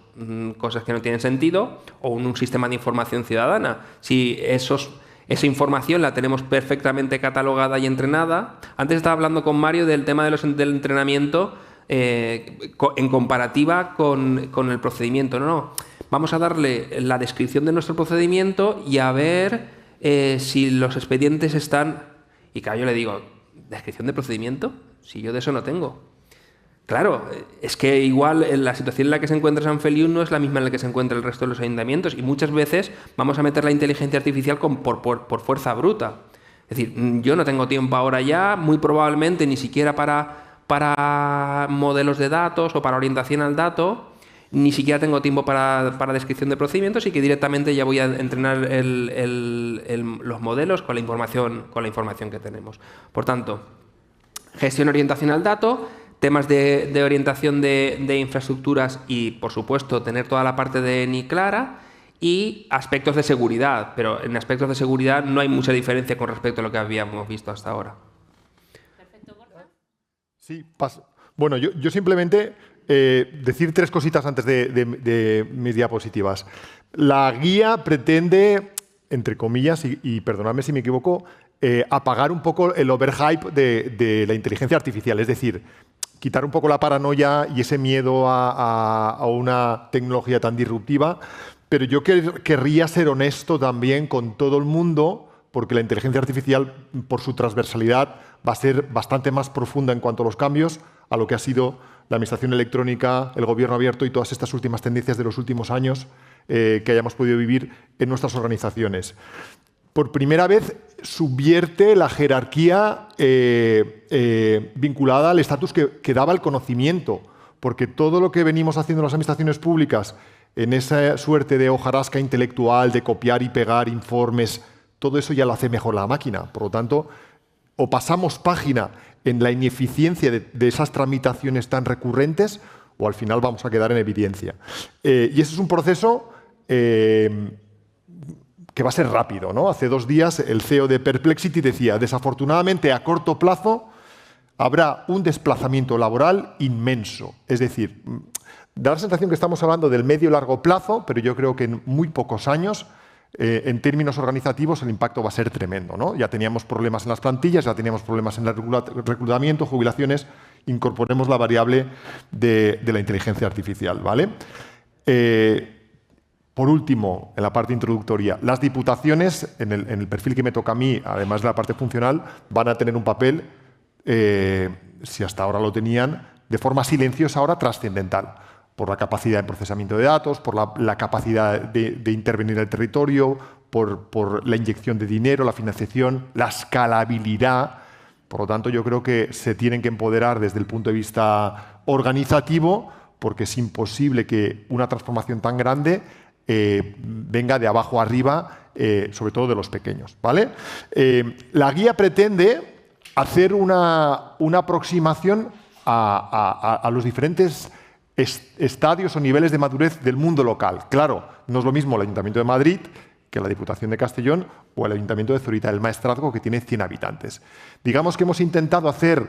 cosas que no tienen sentido o un sistema de información ciudadana, si esa información la tenemos perfectamente catalogada y entrenada. Antes estaba hablando con Mario del tema del entrenamiento en comparativa con el procedimiento. No. Vamos a darle la descripción de nuestro procedimiento y a ver si los expedientes están... Y claro, yo le digo, ¿descripción de procedimiento? Si yo de eso no tengo. Claro, es que igual la situación en la que se encuentra San Feliu no es la misma en la que se encuentra el resto de los ayuntamientos y muchas veces vamos a meter la inteligencia artificial por fuerza bruta. Es decir, yo no tengo tiempo ahora ya, muy probablemente ni siquiera para modelos de datos o para orientación al dato, ni siquiera tengo tiempo para descripción de procedimientos y que directamente ya voy a entrenar los modelos con la información que tenemos. Por tanto, gestión orientación al dato, temas de orientación de infraestructuras y, por supuesto, tener toda la parte de ENI clara y aspectos de seguridad, pero en aspectos de seguridad no hay mucha diferencia con respecto a lo que habíamos visto hasta ahora. Perfecto, Borja. Sí, paso. Bueno, yo simplemente decir 3 cositas antes de mis diapositivas. La guía pretende, entre comillas, y perdonadme si me equivoco, apagar un poco el overhype de la inteligencia artificial, es decir, quitar un poco la paranoia y ese miedo a una tecnología tan disruptiva, pero yo querría ser honesto también con todo el mundo, porque la inteligencia artificial, por su transversalidad, va a ser bastante más profunda en cuanto a los cambios a lo que ha sido la administración electrónica, el gobierno abierto y todas estas últimas tendencias de los últimos años que hayamos podido vivir en nuestras organizaciones. Por primera vez subvierte la jerarquía vinculada al estatus que daba el conocimiento, porque todo lo que venimos haciendo en las administraciones públicas, en esa suerte de hojarasca intelectual, de copiar y pegar informes, todo eso ya lo hace mejor la máquina. Por lo tanto, o pasamos página en la ineficiencia de esas tramitaciones tan recurrentes, o al final vamos a quedar en evidencia. Y ese es un proceso que va a ser rápido, ¿no? Hace 2 días el CEO de Perplexity decía, desafortunadamente a corto plazo habrá un desplazamiento laboral inmenso. Es decir, da la sensación que estamos hablando del medio y largo plazo, pero yo creo que en muy pocos años, en términos organizativos, el impacto va a ser tremendo, ¿no? Ya teníamos problemas en las plantillas, ya teníamos problemas en el reclutamiento, jubilaciones, incorporemos la variable de la inteligencia artificial, ¿vale? Por último, en la parte introductoria, las diputaciones, en el perfil que me toca a mí, además de la parte funcional, van a tener un papel, si hasta ahora lo tenían, de forma silenciosa ahora trascendental, por la capacidad de procesamiento de datos, por la capacidad de intervenir en el territorio, por la inyección de dinero, la financiación, la escalabilidad. Por lo tanto, yo creo que se tienen que empoderar desde el punto de vista organizativo, porque es imposible que una transformación tan grande venga de abajo arriba, sobre todo de los pequeños, ¿vale? La guía pretende hacer una aproximación a los diferentes estadios o niveles de madurez del mundo local. Claro, no es lo mismo el Ayuntamiento de Madrid que la Diputación de Castellón o el Ayuntamiento de Zorita del Maestrazgo, que tiene 100 habitantes. Digamos que hemos intentado hacer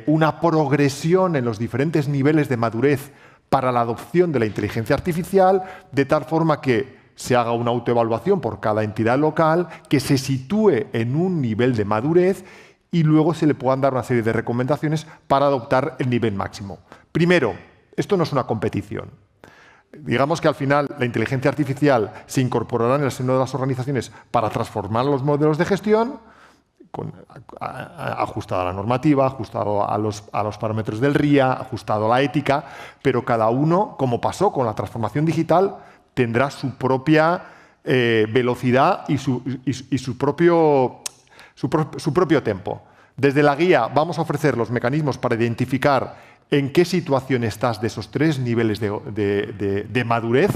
una progresión en los diferentes niveles de madurez para la adopción de la inteligencia artificial, de tal forma que se haga una autoevaluación por cada entidad local, que se sitúe en un nivel de madurez y luego se le puedan dar una serie de recomendaciones para adoptar el nivel máximo. Primero, esto no es una competición. Digamos que al final la inteligencia artificial se incorporará en el seno de las organizaciones para transformar los modelos de gestión, ajustado a la normativa, ajustado a los parámetros del RIA, ajustado a la ética, pero cada uno, como pasó con la transformación digital, tendrá su propia velocidad y su propio tempo. Desde la guía vamos a ofrecer los mecanismos para identificar en qué situación estás de esos 3 niveles de madurez,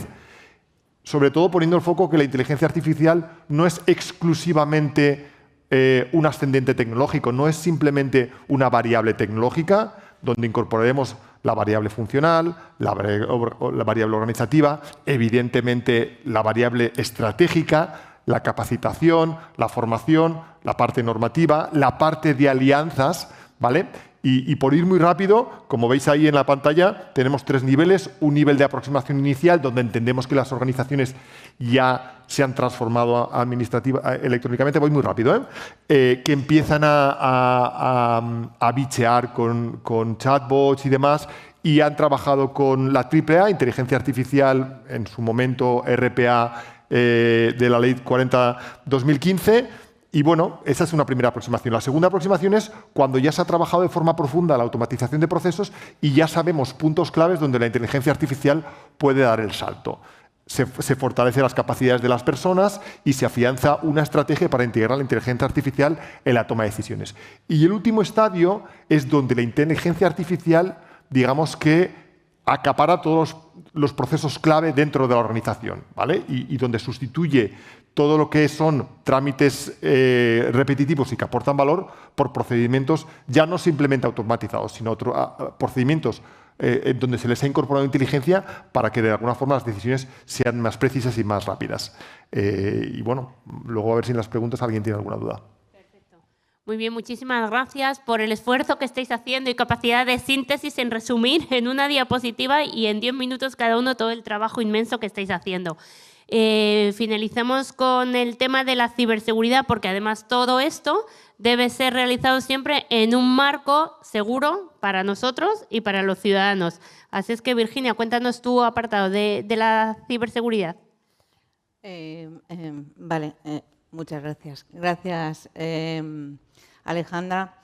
sobre todo poniendo el foco que la inteligencia artificial no es exclusivamente un ascendente tecnológico, no es simplemente una variable tecnológica, donde incorporaremos la variable funcional, la variable organizativa, evidentemente la variable estratégica, la capacitación, la formación, la parte normativa, la parte de alianzas, ¿vale? Y por ir muy rápido, como veis ahí en la pantalla, tenemos 3 niveles. Un nivel de aproximación inicial, donde entendemos que las organizaciones ya se han transformado electrónicamente. Voy muy rápido, que empiezan a bichear con chatbots y demás, y han trabajado con la AAA, inteligencia artificial, en su momento RPA de la Ley 40/2015. Y bueno, esa es una primera aproximación. La segunda aproximación es cuando ya se ha trabajado de forma profunda la automatización de procesos y ya sabemos puntos claves donde la inteligencia artificial puede dar el salto. Se fortalecen las capacidades de las personas y se afianza una estrategia para integrar la inteligencia artificial en la toma de decisiones. Y el último estadio es donde la inteligencia artificial, digamos que acapara todos los procesos clave dentro de la organización, ¿vale? Y donde sustituye todo lo que son trámites repetitivos y que aportan valor por procedimientos ya no simplemente automatizados, sino procedimientos donde se les ha incorporado inteligencia para que de alguna forma las decisiones sean más precisas y más rápidas. Y bueno, luego a ver si en las preguntas alguien tiene alguna duda. Muy bien, muchísimas gracias por el esfuerzo que estáis haciendo y capacidad de síntesis en resumir en una diapositiva y en 10 minutos cada uno todo el trabajo inmenso que estáis haciendo. Finalicemos con el tema de la ciberseguridad, porque además todo esto debe ser realizado siempre en un marco seguro para nosotros y para los ciudadanos. Así es que, Virginia, cuéntanos tu apartado de la ciberseguridad. Vale, muchas gracias. Gracias, Alejandra.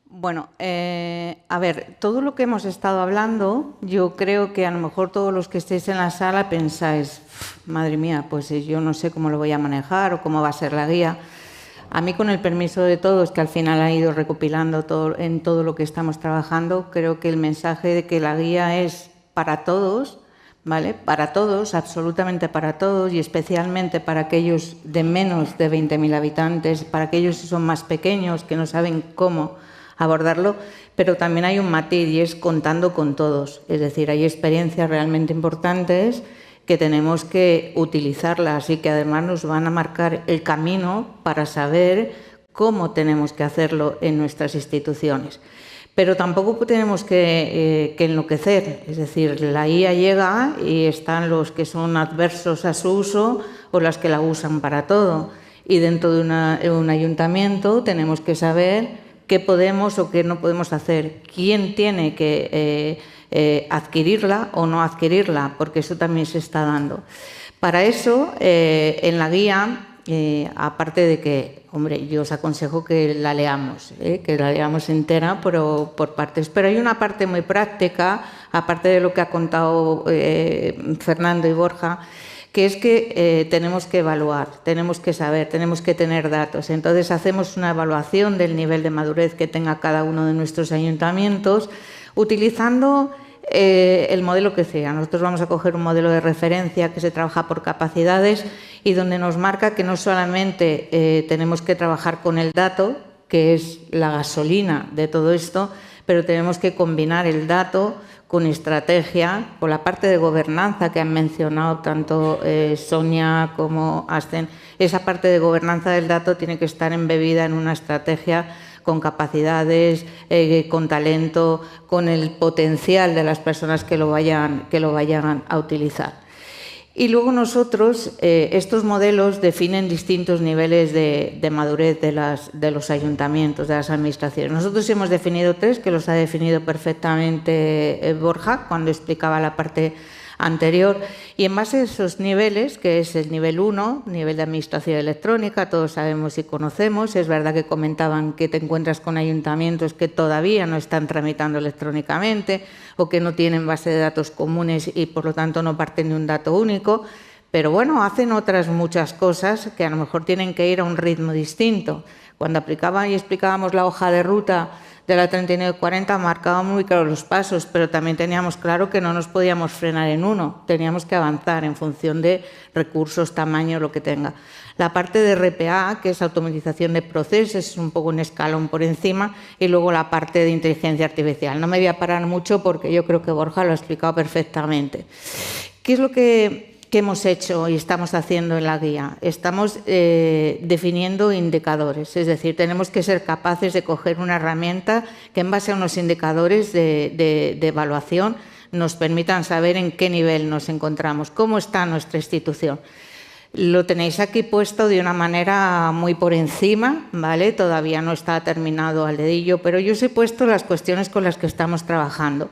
Bueno, a ver, todo lo que hemos estado hablando, yo creo que a lo mejor todos los que estéis en la sala pensáis, madre mía, pues yo no sé cómo lo voy a manejar o cómo va a ser la guía. A mí, con el permiso de todos, que al final ha ido recopilando en todo lo que estamos trabajando, creo que el mensaje de que la guía es para todos, ¿vale? Para todos, absolutamente para todos, y especialmente para aquellos de menos de 20.000 habitantes, para aquellos que son más pequeños, que no saben cómo abordarlo, pero también hay un matiz y es contando con todos. Es decir, hay experiencias realmente importantes que tenemos que utilizarlas y que además nos van a marcar el camino para saber cómo tenemos que hacerlo en nuestras instituciones. Pero tampoco tenemos que enloquecer, es decir, la IA llega y están los que son adversos a su uso o las que la usan para todo. Y dentro de un ayuntamiento tenemos que saber qué podemos o qué no podemos hacer, quién tiene que adquirirla o no adquirirla, porque eso también se está dando. Para eso, en la guía, aparte de que, hombre, yo os aconsejo que la leamos entera, pero por partes. Pero hay una parte muy práctica, aparte de lo que ha contado Fernando y Borja, que es que tenemos que evaluar, tenemos que saber, tenemos que tener datos. Entonces hacemos una evaluación del nivel de madurez que tenga cada uno de nuestros ayuntamientos, utilizando el modelo que sea. Nosotros vamos a coger un modelo de referencia que se trabaja por capacidades y donde nos marca que no solamente tenemos que trabajar con el dato, que es la gasolina de todo esto, pero tenemos que combinar el dato con estrategia, con la parte de gobernanza que han mencionado tanto Sonia como Asten. Esa parte de gobernanza del dato tiene que estar embebida en una estrategia con capacidades, con talento, con el potencial de las personas que lo vayan a utilizar. Y luego nosotros, estos modelos definen distintos niveles de madurez de los ayuntamientos, de las administraciones. Nosotros hemos definido 3, que los ha definido perfectamente Borja cuando explicaba la parte anterior, y en base a esos niveles, que es el nivel 1, nivel de administración electrónica, todos sabemos y conocemos. Es verdad que comentaban que te encuentras con ayuntamientos que todavía no están tramitando electrónicamente o que no tienen base de datos comunes y por lo tanto no parten de un dato único, pero bueno, hacen otras muchas cosas que a lo mejor tienen que ir a un ritmo distinto. Cuando aplicaba y explicábamos la hoja de ruta de la 3940 marcábamos muy claros los pasos, pero también teníamos claro que no nos podíamos frenar en uno, teníamos que avanzar en función de recursos, tamaño, lo que tenga. La parte de RPA, que es automatización de procesos, es un poco un escalón por encima, y luego la parte de inteligencia artificial. No me voy a parar mucho porque yo creo que Borja lo ha explicado perfectamente. ¿Qué es lo que hemos hecho y estamos haciendo en la guía? Estamos definiendo indicadores, es decir, tenemos que ser capaces de coger una herramienta que en base a unos indicadores de evaluación nos permitan saber en qué nivel nos encontramos, cómo está nuestra institución. Lo tenéis aquí puesto de una manera muy por encima, ¿vale? Todavía no está terminado al dedillo, pero yo os he puesto las cuestiones con las que estamos trabajando.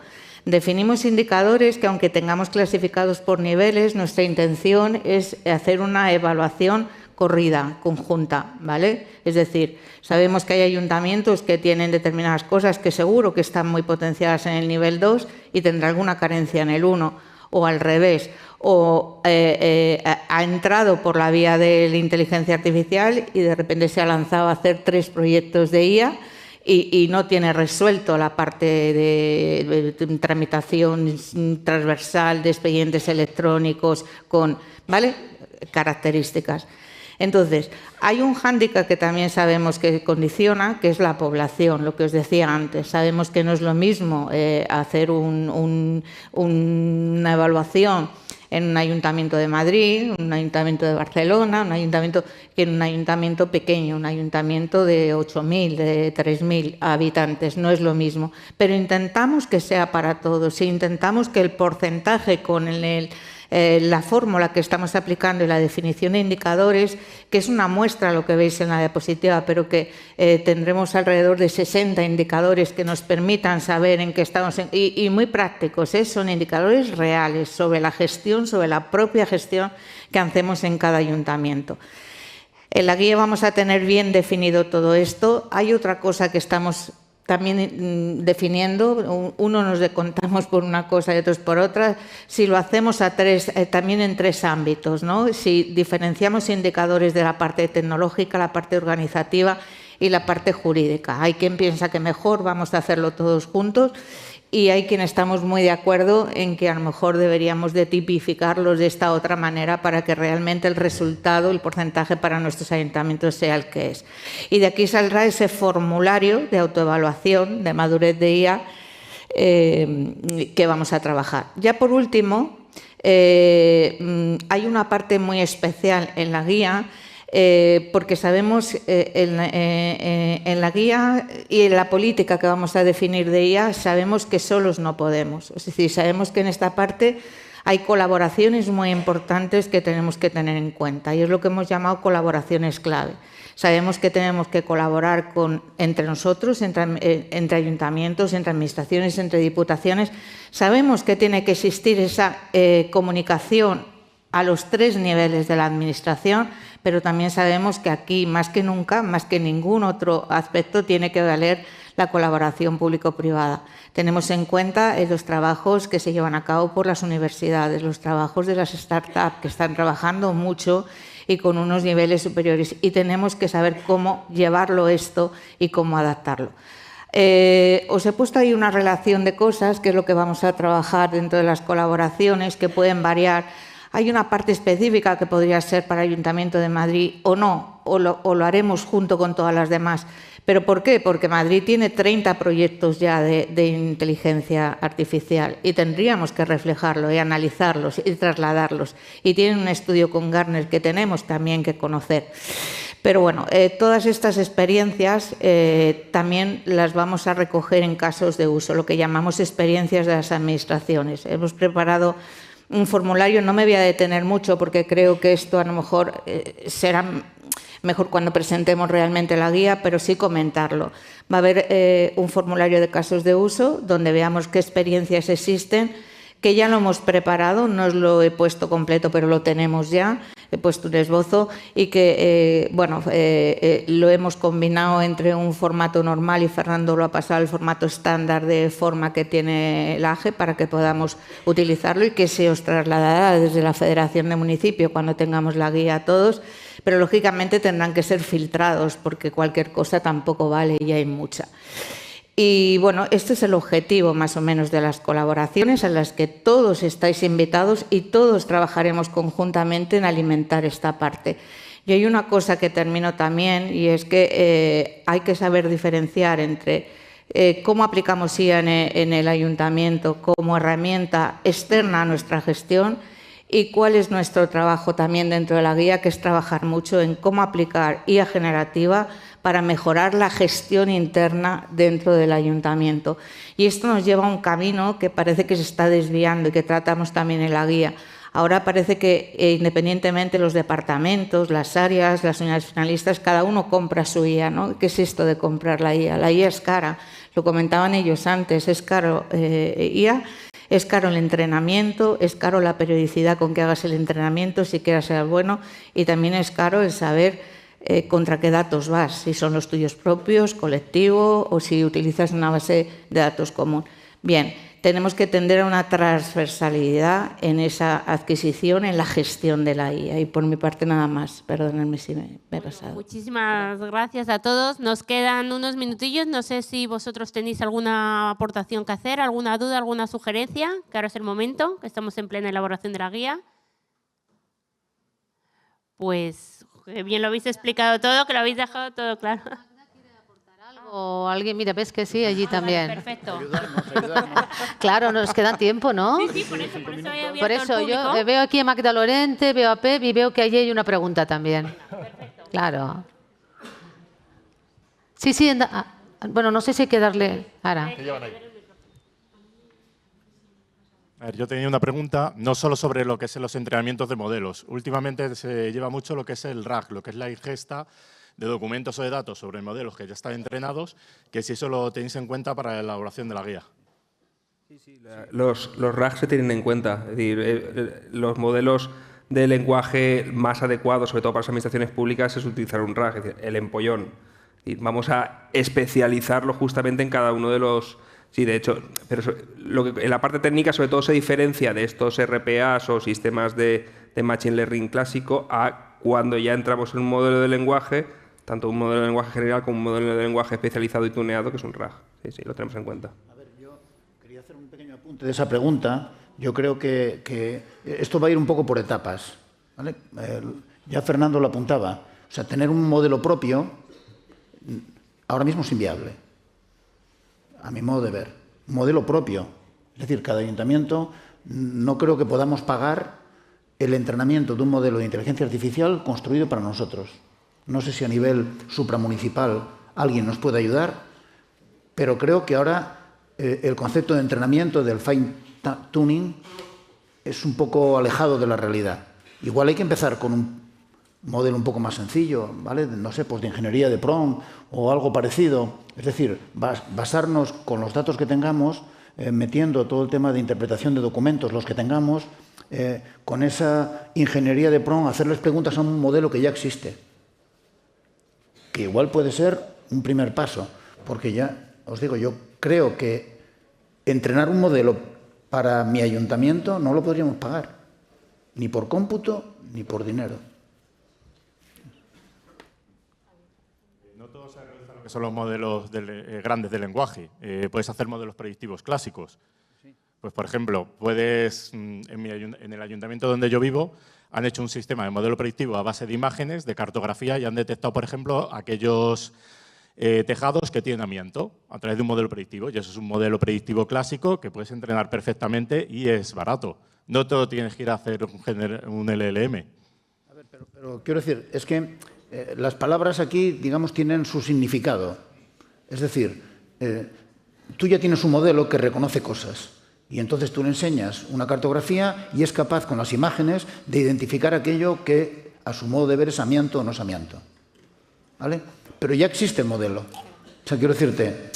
Definimos indicadores que, aunque tengamos clasificados por niveles, nuestra intención es hacer una evaluación corrida, conjunta, ¿vale? Es decir, sabemos que hay ayuntamientos que tienen determinadas cosas que seguro que están muy potenciadas en el nivel 2 y tendrá alguna carencia en el 1, o al revés, o ha entrado por la vía de la inteligencia artificial y de repente se ha lanzado a hacer 3 proyectos de IA y no tiene resuelto la parte de tramitación transversal de expedientes electrónicos con, ¿vale?, características. Entonces, hay un hándicap que también sabemos que condiciona, que es la población, lo que os decía antes. Sabemos que no es lo mismo hacer una evaluación en un ayuntamiento de Madrid, un ayuntamiento de Barcelona, un ayuntamiento que en un ayuntamiento pequeño, un ayuntamiento de 8.000, de 3.000 habitantes. No es lo mismo. Pero intentamos que sea para todos. E intentamos que el porcentaje con la fórmula que estamos aplicando y la definición de indicadores, que es una muestra lo que veis en la diapositiva, pero que tendremos alrededor de 60 indicadores que nos permitan saber en qué estamos, y muy prácticos, son indicadores reales sobre la gestión, sobre la propia gestión que hacemos en cada ayuntamiento. En la guía vamos a tener bien definido todo esto. Hay otra cosa que estamos también definiendo, uno nos decontamos por una cosa y otros por otra, si lo hacemos también en tres ámbitos, ¿no? Si diferenciamos indicadores de la parte tecnológica, la parte organizativa y la parte jurídica. Hay quien piensa que mejor vamos a hacerlo todos juntos y hay quien estamos muy de acuerdo en que a lo mejor deberíamos de tipificarlos de esta otra manera para que realmente el resultado, el porcentaje para nuestros ayuntamientos sea el que es. Y de aquí saldrá ese formulario de autoevaluación de madurez de IA que vamos a trabajar. Ya por último, hay una parte muy especial en la guía porque sabemos en la guía y en la política que vamos a definir de IA, sabemos que solos no podemos. Es decir, sabemos que en esta parte hay colaboraciones muy importantes que tenemos que tener en cuenta y es lo que hemos llamado colaboraciones clave. Sabemos que tenemos que colaborar entre nosotros, entre ayuntamientos, entre administraciones, entre diputaciones. Sabemos que tiene que existir esa comunicación a los tres niveles de la administración, pero también sabemos que aquí, más que nunca, más que ningún otro aspecto, tiene que valer la colaboración público-privada. Tenemos en cuenta los trabajos que se llevan a cabo por las universidades, los trabajos de las startups que están trabajando mucho y con unos niveles superiores, y tenemos que saber cómo llevarlo esto y cómo adaptarlo. Os he puesto ahí una relación de cosas, que es lo que vamos a trabajar dentro de las colaboraciones, que pueden variar. Hay una parte específica que podría ser para el Ayuntamiento de Madrid o no, o lo haremos junto con todas las demás. ¿Pero por qué? Porque Madrid tiene 30 proyectos ya de inteligencia artificial y tendríamos que reflejarlo y analizarlos y trasladarlos. Y tienen un estudio con Gartner que tenemos también que conocer. Pero bueno, todas estas experiencias también las vamos a recoger en casos de uso, lo que llamamos experiencias de las administraciones. Hemos preparado un formulario, no me voy a detener mucho porque creo que esto a lo mejor será mejor cuando presentemos realmente la guía, pero sí comentarlo. Va a haber un formulario de casos de uso donde veamos qué experiencias existen, que ya lo hemos preparado, no os lo he puesto completo, pero lo tenemos ya, he puesto un esbozo y que lo hemos combinado entre un formato normal y Fernando lo ha pasado al formato estándar de forma que tiene el AGE para que podamos utilizarlo y que se os trasladará desde la Federación de Municipios cuando tengamos la guía a todos, pero lógicamente tendrán que ser filtrados porque cualquier cosa tampoco vale y hay mucha. Y bueno, este es el objetivo más o menos de las colaboraciones en las que todos estáis invitados y todos trabajaremos conjuntamente en alimentar esta parte. Y hay una cosa que termino también y es que hay que saber diferenciar entre cómo aplicamos IA en el ayuntamiento como herramienta externa a nuestra gestión y cuál es nuestro trabajo también dentro de la guía, que es trabajar mucho en cómo aplicar IA generativa para mejorar la gestión interna dentro del ayuntamiento. Y esto nos lleva a un camino que parece que se está desviando y que tratamos también en la guía. Ahora parece que independientemente los departamentos, las áreas, las unidades finalistas, cada uno compra su IA, ¿no? ¿Qué es esto de comprar la IA? La IA es cara, lo comentaban ellos antes, es caro IA. Es caro el entrenamiento, es caro la periodicidad con que hagas el entrenamiento si quieres ser bueno y también es caro el saber contra qué datos vas, si son los tuyos propios, colectivo o si utilizas una base de datos común. Bien, tenemos que tender a una transversalidad en esa adquisición, en la gestión de la IA. Y por mi parte nada más. Perdónenme si me he pasado. Muchísimas gracias a todos. Nos quedan unos minutillos. No sé si vosotros tenéis alguna aportación que hacer, alguna duda, alguna sugerencia, que ahora es el momento, que estamos en plena elaboración de la guía. Pues bien lo habéis explicado todo, que lo habéis dejado todo claro. O alguien, mira, ves que sí, allí también. Vale, perfecto. Ayudarnos. Claro, nos queda tiempo, ¿no? Sí, por eso he abierto Por al eso público. yo veo aquí a Magda Lorente, veo a Pep y veo que allí hay una pregunta también. Claro. Sí, bueno, no sé si hay que darle... Ahora. A ver, yo tenía una pregunta no solo sobre lo que es los entrenamientos de modelos. Últimamente se lleva mucho lo que es el RAG, lo que es la ingesta de documentos o de datos sobre modelos que ya están entrenados, que si eso lo tenéis en cuenta para la elaboración de la guía. Sí, los RAG se tienen en cuenta. Es decir, los modelos de lenguaje más adecuados, sobre todo para las administraciones públicas, es utilizar un RAG, es decir, el empollón. Y vamos a especializarlo justamente en cada uno de los... Sí, de hecho, pero en la parte técnica sobre todo se diferencia de estos RPAs o sistemas de Machine Learning clásico a cuando ya entramos en un modelo de lenguaje, tanto un modelo de lenguaje general como un modelo de lenguaje especializado y tuneado, que es un RAG. Sí, sí, lo tenemos en cuenta. A ver, yo quería hacer un pequeño apunte de esa pregunta. Yo creo que esto va a ir un poco por etapas, ¿vale? Ya Fernando lo apuntaba. O sea, tener un modelo propio ahora mismo es inviable, a mi modo de ver. Un modelo propio. Es decir, cada ayuntamiento no creo que podamos pagar el entrenamiento de un modelo de inteligencia artificial construido para nosotros. No sé si a nivel supramunicipal alguien nos puede ayudar, pero creo que ahora el concepto de entrenamiento, del fine tuning, es un poco alejado de la realidad. Igual hay que empezar con un modelo un poco más sencillo, ¿vale? No sé, pues de ingeniería de prompt o algo parecido. Es decir, basarnos con los datos que tengamos, metiendo todo el tema de interpretación de documentos, los que tengamos, con esa ingeniería de prompt, hacerles preguntas a un modelo que ya existe. Que igual puede ser un primer paso, porque ya, os digo, yo creo que entrenar un modelo para mi ayuntamiento no lo podríamos pagar, ni por cómputo ni por dinero. No todos se realizan lo que son los modelos grandes de lenguaje. Puedes hacer modelos predictivos clásicos. Pues, por ejemplo, puedes, en el ayuntamiento donde yo vivo, han hecho un sistema de modelo predictivo a base de imágenes, de cartografía, y han detectado, por ejemplo, aquellos tejados que tienen amianto a través de un modelo predictivo. Y eso es un modelo predictivo clásico que puedes entrenar perfectamente y es barato. No todo tienes que ir a hacer un LLM. A ver, pero quiero decir, es que las palabras aquí, digamos, tienen su significado. Es decir, tú ya tienes un modelo que reconoce cosas. Y entonces tú le enseñas una cartografía y es capaz con las imágenes de identificar aquello que a su modo de ver es amianto o no es amianto. ¿Vale? Pero ya existe el modelo. O sea, quiero decirte,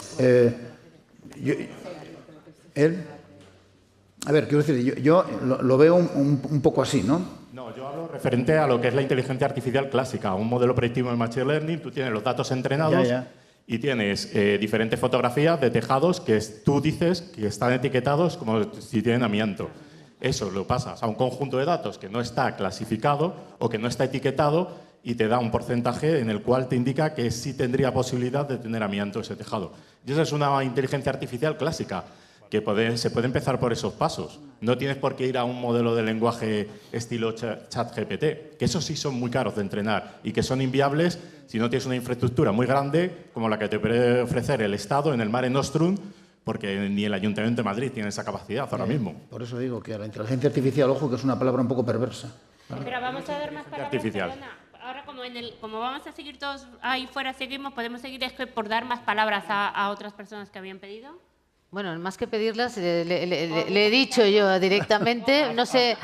quiero decir, yo lo veo un poco así, ¿no? No, yo hablo referente a lo que es la inteligencia artificial clásica. Un modelo predictivo de Machine Learning, tú tienes los datos entrenados. Ya. Y tienes diferentes fotografías de tejados que tú dices que están etiquetados como si tienen amianto. Eso lo pasas a un conjunto de datos que no está clasificado o que no está etiquetado y te da un porcentaje en el cual te indica que sí tendría posibilidad de tener amianto ese tejado. Y esa es una inteligencia artificial clásica, que se puede empezar por esos pasos. No tienes por qué ir a un modelo de lenguaje estilo ChatGPT, que esos sí son muy caros de entrenar y que son inviables si no tienes una infraestructura muy grande como la que te puede ofrecer el Estado en el Mare Nostrum, porque ni el Ayuntamiento de Madrid tiene esa capacidad ahora mismo. Por eso digo que a la inteligencia artificial, ojo, que es una palabra un poco perversa. Pero vamos a dar más palabras. Artificial. Perdona. Ahora, como vamos a seguir todos ahí fuera, seguimos, podemos seguir por dar más palabras a otras personas que habían pedido. Bueno, más que pedirlas, le he dicho yo directamente, no sé,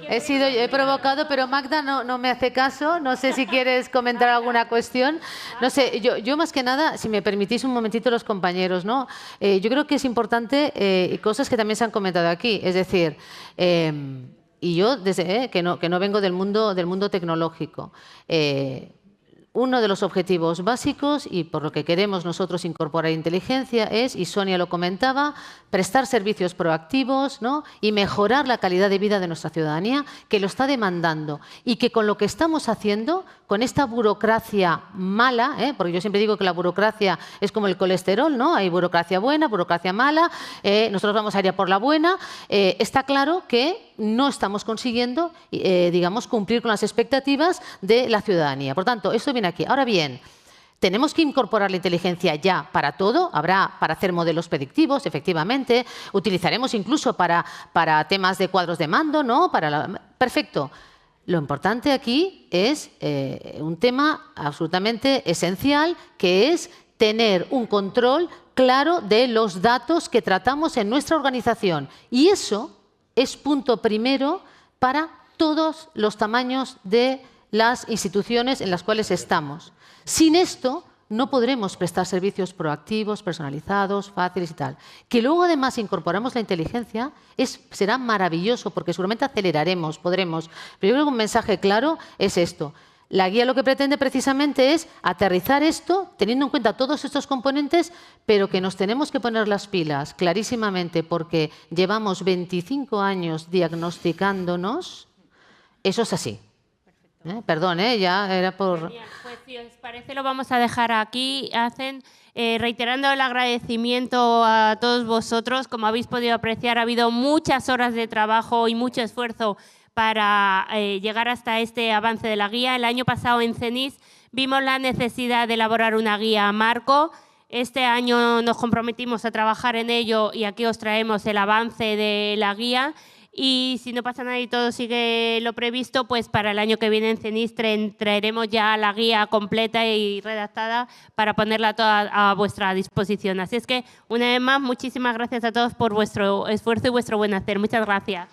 he provocado, pero Magda no me hace caso, no sé si quieres comentar alguna cuestión. No sé, yo más que nada, si me permitís un momentito los compañeros, ¿no? Yo creo que es importante cosas que también se han comentado aquí, es decir, y yo, desde que no vengo del mundo tecnológico, uno de los objetivos básicos y por lo que queremos nosotros incorporar inteligencia es, y Sonia lo comentaba, prestar servicios proactivos, ¿no? Y mejorar la calidad de vida de nuestra ciudadanía, que lo está demandando. Y que con lo que estamos haciendo, con esta burocracia mala, porque yo siempre digo que la burocracia es como el colesterol, ¿no? Hay burocracia buena, burocracia mala, nosotros vamos a ir a por la buena. Está claro que no estamos consiguiendo, digamos, cumplir con las expectativas de la ciudadanía. Por tanto, esto viene aquí. Ahora bien, tenemos que incorporar la inteligencia ya para todo. Habrá para hacer modelos predictivos, efectivamente. Utilizaremos incluso para temas de cuadros de mando, ¿no? Perfecto. Lo importante aquí es un tema absolutamente esencial, que es tener un control claro de los datos que tratamos en nuestra organización. Y eso es punto primero para todos los tamaños de las instituciones en las cuales estamos. Sin esto no podremos prestar servicios proactivos, personalizados, fáciles y tal. Que luego además incorporamos la inteligencia será maravilloso porque seguramente aceleraremos, podremos. Pero yo creo que un mensaje claro es esto. La guía lo que pretende precisamente es aterrizar esto, teniendo en cuenta todos estos componentes, pero que nos tenemos que poner las pilas clarísimamente porque llevamos 25 años diagnosticándonos. Eso es así. Perdón, ya era por... Genial. Pues si os parece lo vamos a dejar aquí. Reiterando el agradecimiento a todos vosotros. Como habéis podido apreciar, ha habido muchas horas de trabajo y mucho esfuerzo para llegar hasta este avance de la guía. El año pasado en CENIS vimos la necesidad de elaborar una guía marco. Este año nos comprometimos a trabajar en ello y aquí os traemos el avance de la guía. Y si no pasa nada y todo sigue lo previsto, pues para el año que viene en CENIS traeremos ya la guía completa y redactada para ponerla toda a vuestra disposición. Así es que, una vez más, muchísimas gracias a todos por vuestro esfuerzo y vuestro buen hacer. Muchas gracias.